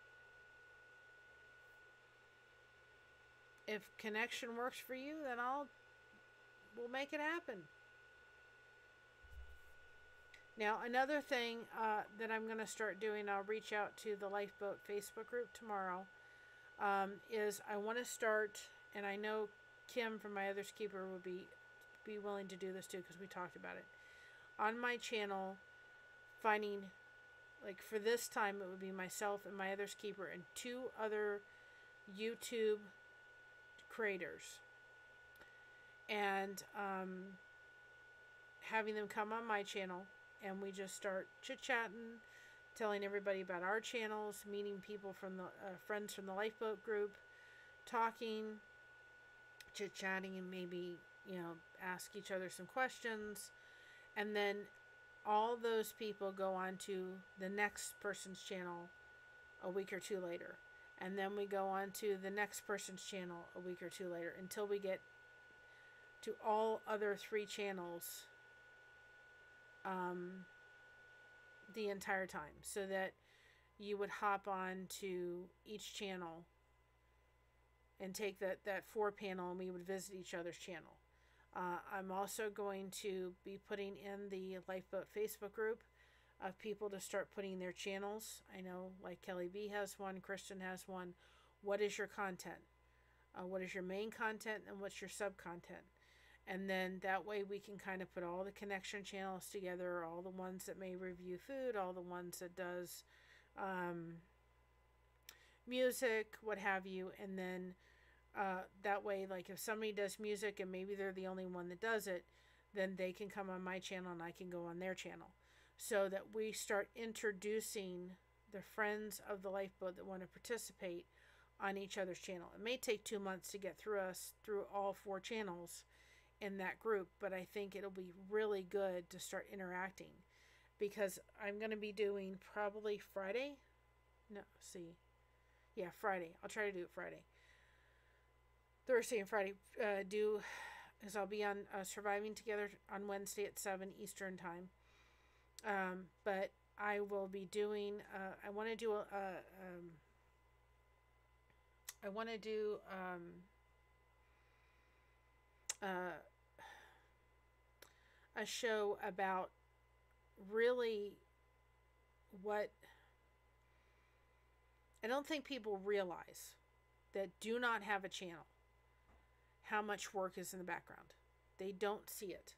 If connection works for you, then we'll make it happen. Now, another thing that I'm going to start doing, I'll reach out to the Lifeboat Facebook group tomorrow, is I want to start, and I know Kim from My Other's Keeper would be willing to do this too, because we talked about it. On my channel, finding, like for this time, it would be myself and My Other's Keeper and 2 other YouTube creators. And having them come on my channel, and we just start chit-chatting, telling everybody about our channels, meeting people from the friends from the Lifeboat group, talking, chit-chatting, and maybe, ask each other some questions. And then all those people go on to the next person's channel a week or 2 later. And then we go on to the next person's channel a week or 2 later, until we get to all other 3 channels the entire time, so that you would hop on to each channel and take that 4 panel, and we would visit each other's channel. I'm also going to be putting in the Lifeboat Facebook group of people to start putting their channels. I know, like Kelly B has one, Kristen has one. What is your content? What is your main content, and what's your sub content? And then that way we can kind of put all the connection channels together, all the ones that may review food, all the ones that does music, what have you. And then that way, like if somebody does music and maybe they're the only one that does it, then they can come on my channel and I can go on their channel. So that we start introducing the friends of the Lifeboat that want to participate on each other's channel. It may take 2 months to get through all 4 channels in that group, but I think it'll be really good to start interacting, because I'm going to be doing probably Friday. Friday. I'll try to do it Friday. Thursday and Friday is I'll be on Surviving Together on Wednesday at 7 Eastern time. But I will be doing, I want to do a show about really what I don't think people realize, that do not have a channel, how much work is in the background. They don't see it.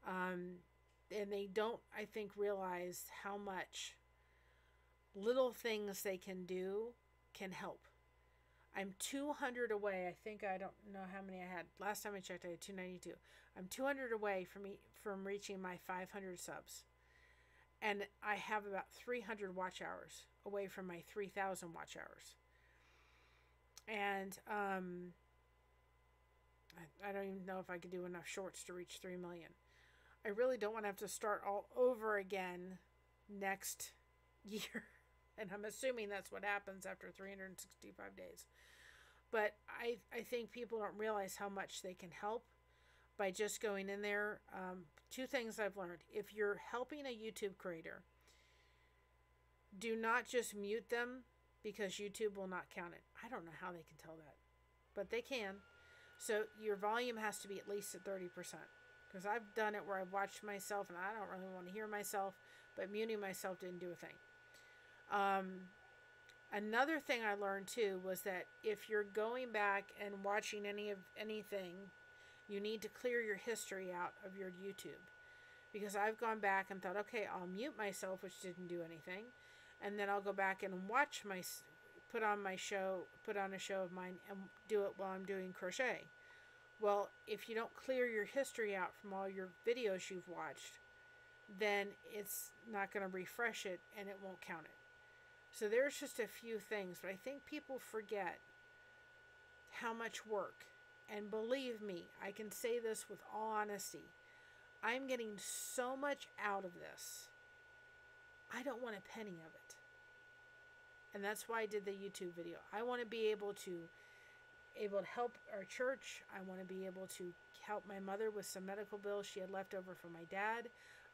And they don't, I think, realize how much little things they can do can help. I'm 200 away. I think, I don't know how many I had. Last time I checked, I had 292. I'm 200 away from reaching my 500 subs. And I have about 300 watch hours away from my 3,000 watch hours. And I don't even know if I could do enough shorts to reach 3 million. I really don't want to have to start all over again next year. And I'm assuming that's what happens after 365 days. But I think people don't realize how much they can help by just going in there. Two things I've learned. If you're helping a YouTube creator, do not just mute them because YouTube will not count it. I don't know how they can tell that, but they can. So your volume has to be at least at 30%. Because I've done it where I've watched myself and I don't really want to hear myself, but muting myself didn't do a thing. Another thing I learned too was that if you're going back and watching anything, you need to clear your history out of your YouTube. Because I've gone back and thought, okay, I'll mute myself, which didn't do anything, and then I'll go back and watch put on a show of mine and do it while I'm doing crochet. Well, if you don't clear your history out from all your videos you've watched, then it's not going to refresh it and it won't count it. So there's just a few things, but I think people forget how much work. And believe me, I can say this with all honesty. I'm getting so much out of this. I don't want a penny of it. And that's why I did the YouTube video. I want to be able to help our church. I want to be able to help my mother with some medical bills she had left over from my dad.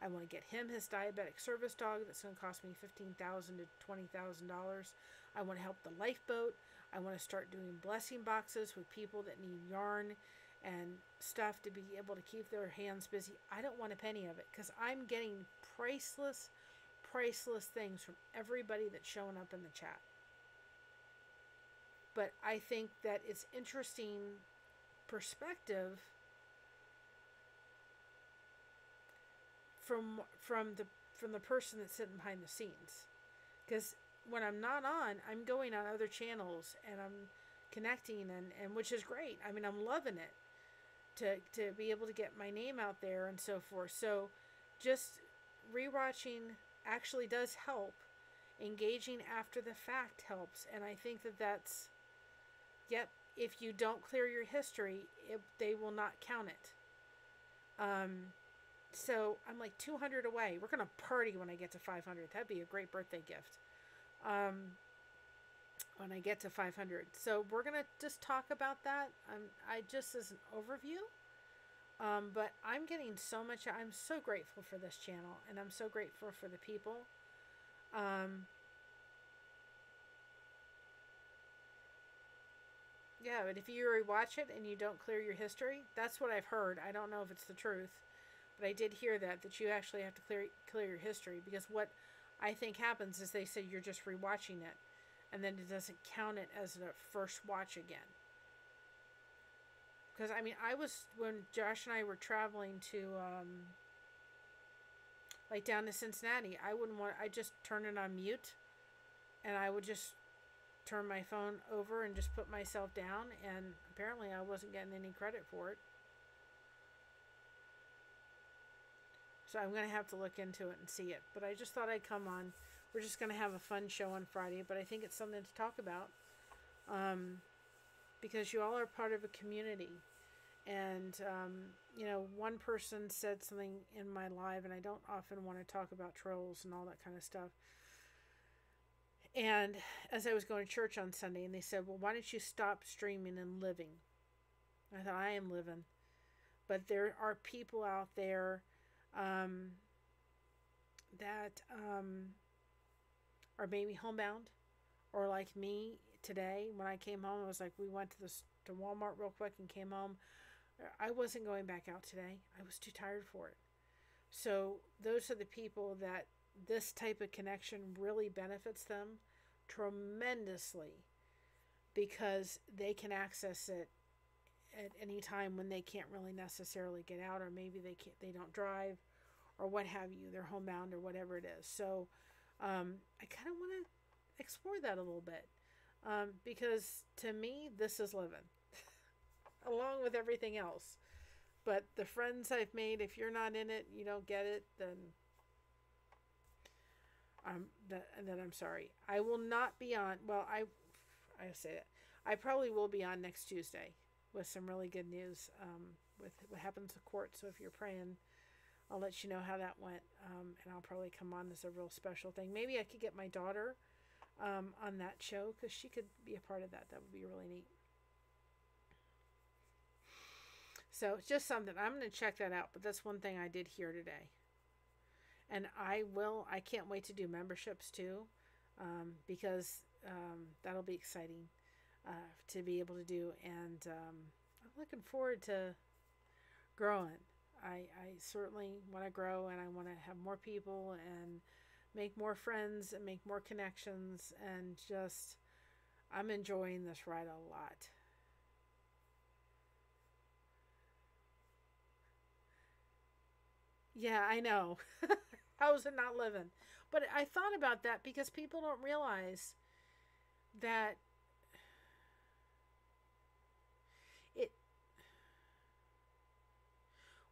I want to get him his diabetic service dog that's going to cost me $15,000 to $20,000. I want to help the lifeboat. I want to start doing blessing boxes with people that need yarn and stuff to be able to keep their hands busy. I don't want a penny of it because I'm getting priceless things from everybody that's showing up in the chat. But I think that it's interesting perspective from the person that's sitting behind the scenes. Because when I'm not on, I'm going on other channels and I'm connecting and which is great. I mean, I'm loving it to be able to get my name out there and so forth. So just rewatching actually does help. Engaging after the fact helps. And I think that's, yep, if you don't clear your history, they will not count it. So I'm like 200 away. We're going to party when I get to 500. That'd be a great birthday gift. When I get to 500. So we're going to just talk about that. I just as an overview. But I'm getting so much. I'm so grateful for this channel. And I'm so grateful for the people. Yeah, but if you rewatch it and you don't clear your history, that's what I've heard. I don't know if it's the truth. But I did hear that you actually have to clear your history. Because what I think happens is they say you're just rewatching it. And then it doesn't count it as a first watch again. Because, I mean, when Josh and I were traveling to, like down to Cincinnati, I just turn it on mute. And I would just turn my phone over and just put myself down. And apparently I wasn't getting any credit for it. So I'm going to have to look into it and see it. But I just thought I'd come on. We're just going to have a fun show on Friday. But I think it's something to talk about. Because you all are part of a community. And, you know, one person said something in my live. And I don't often want to talk about trolls and all that kind of stuff. And as I was going to church on Sunday. And they said, well, why don't you stop streaming and living? I thought, I am living. But there are people out there that are maybe homebound, or like me today when I came home. I was like, we went to Walmart real quick and came home. I wasn't going back out today. I was too tired for it. So those are the people that this type of connection really benefits them tremendously, because they can access it at any time when they can't really necessarily get out, or maybe they don't drive, or what have you. They're homebound or whatever it is. So I kind of want to explore that a little bit, because to me this is living along with everything else. But the friends I've made, if you're not in it, you don't get it, then I'm sorry. I will not be on. Well, I say that I probably will be on next Tuesday. with some really good news with what happens to court. So if you're praying, I'll let you know how that went, and I'll probably come on as a real special thing. Maybe I could get my daughter on that show because she could be a part of that. That would be really neat. So it's just something. I'm going to check that out, but that's one thing I did hear today. And I can't wait to do memberships too, because that'll be exciting to be able to do. And I'm looking forward to growing. I certainly want to grow, and I want to have more people and make more friends and make more connections, and just I'm enjoying this ride a lot. Yeah, I know. How's it not living? But I thought about that because people don't realize that it,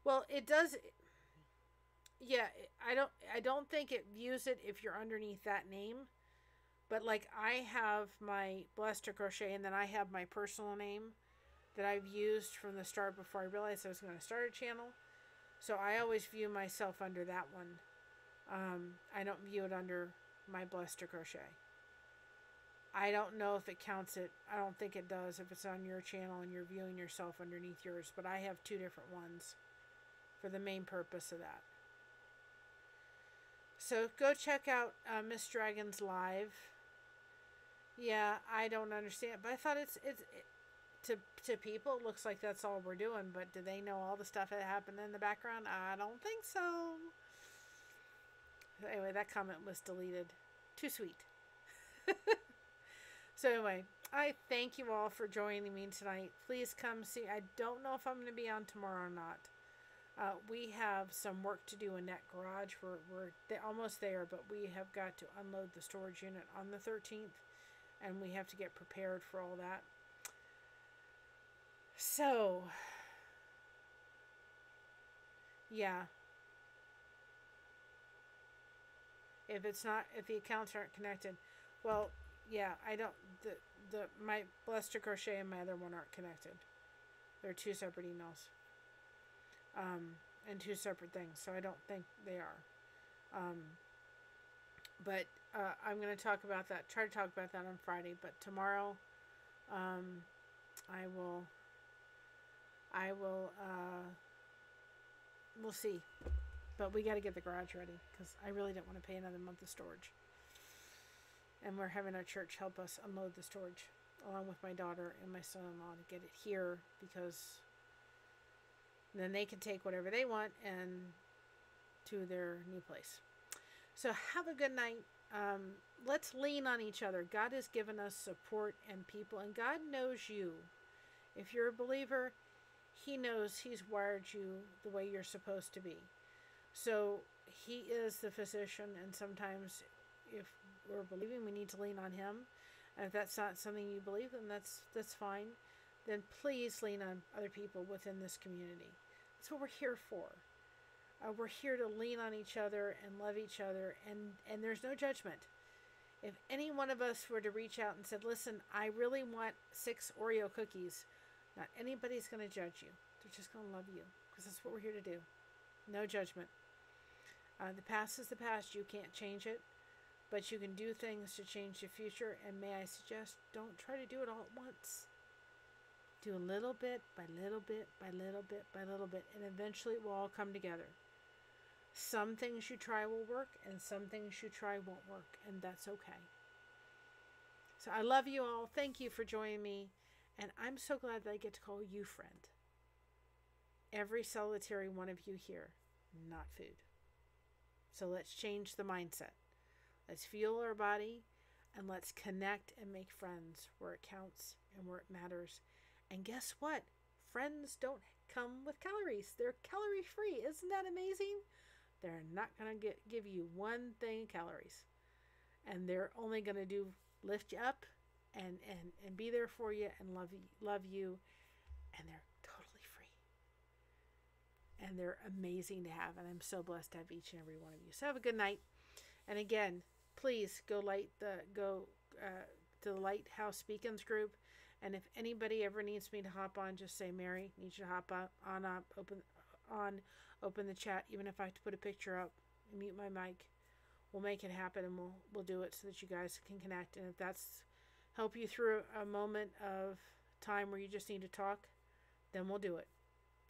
well, it does. Yeah, I don't think it views it if you're underneath that name. But like I have my Blessed to Crochet, and then I have my personal name that I've used from the start before I realized I was going to start a channel. So I always view myself under that one. I don't view it under my Blessed to Crochet. I don't know if it counts it. I don't think it does if it's on your channel and you're viewing yourself underneath yours. But I have two different ones for the main purpose of that. So go check out Miss Dragon's live. Yeah, I don't understand, but I thought it's to people it looks like that's all we're doing. But do they know all the stuff that happened in the background? I don't think so. Anyway, that comment was deleted. Too sweet. So anyway, I thank you all for joining me tonight. Please come see. I don't know if I'm going to be on tomorrow or not. We have some work to do in that garage. We're almost there, but we have got to unload the storage unit on the 13th, and we have to get prepared for all that. So, yeah. If the accounts aren't connected, well, yeah, I don't, my Blessed to Crochet and my other one aren't connected. They're two separate emails. And two separate things, so I don't think they are. But I'm going to talk about that, try to talk about that on Friday, but tomorrow, we'll see. But we got to get the garage ready, because I really don't want to pay another month of storage. And we're having our church help us unload the storage, along with my daughter and my son-in-law, to get it here, because then they can take whatever they want and to their new place. So have a good night. Let's lean on each other. God has given us support and people, and God knows you. If you're a believer, He knows He's wired you the way you're supposed to be. So He is the physician, and sometimes if we're believing, we need to lean on Him. And if that's not something you believe, then that's fine. Then please lean on other people within this community. That's what we're here for. We're here to lean on each other and love each other, and there's no judgment. If any one of us were to reach out and said, listen, I really want 6 Oreo cookies, not anybody's going to judge you. They're just going to love you, because that's what we're here to do. No judgment. The past is the past. You can't change it, but you can do things to change the future. And may I suggest, don't try to do it all at once. Do a little bit by little bit by little bit by little bit, and eventually it will all come together. Some things you try will work, and some things you try won't work, and that's okay. So I love you all. Thank you for joining me, and I'm so glad that I get to call you friend. Every solitary one of you here, not food. So let's change the mindset. Let's fuel our body, and let's connect and make friends where it counts and where it matters. And guess what? Friends don't come with calories. They're calorie free. Isn't that amazing? They're not going to give you one thing of calories. And they're only going to lift you up and be there for you and love you. And they're totally free. And they're amazing to have. And I'm so blessed to have each and every one of you. So have a good night. And again, please go to the Lighthouse Beacons group. And if anybody ever needs me to hop on, just say, Mary, need you to hop on up, open the chat, even if I have to put a picture up and mute my mic. We'll make it happen, and we'll do it so that you guys can connect. And if that's help you through a moment of time where you just need to talk, then we'll do it.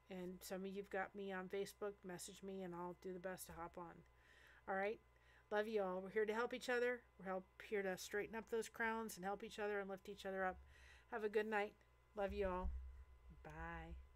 And some of you've got me on Facebook, message me, and I'll do the best to hop on. All right? Love you all. We're here to help each other. We're here to straighten up those crowns and help each other and lift each other up. Have a good night. Love you all. Bye.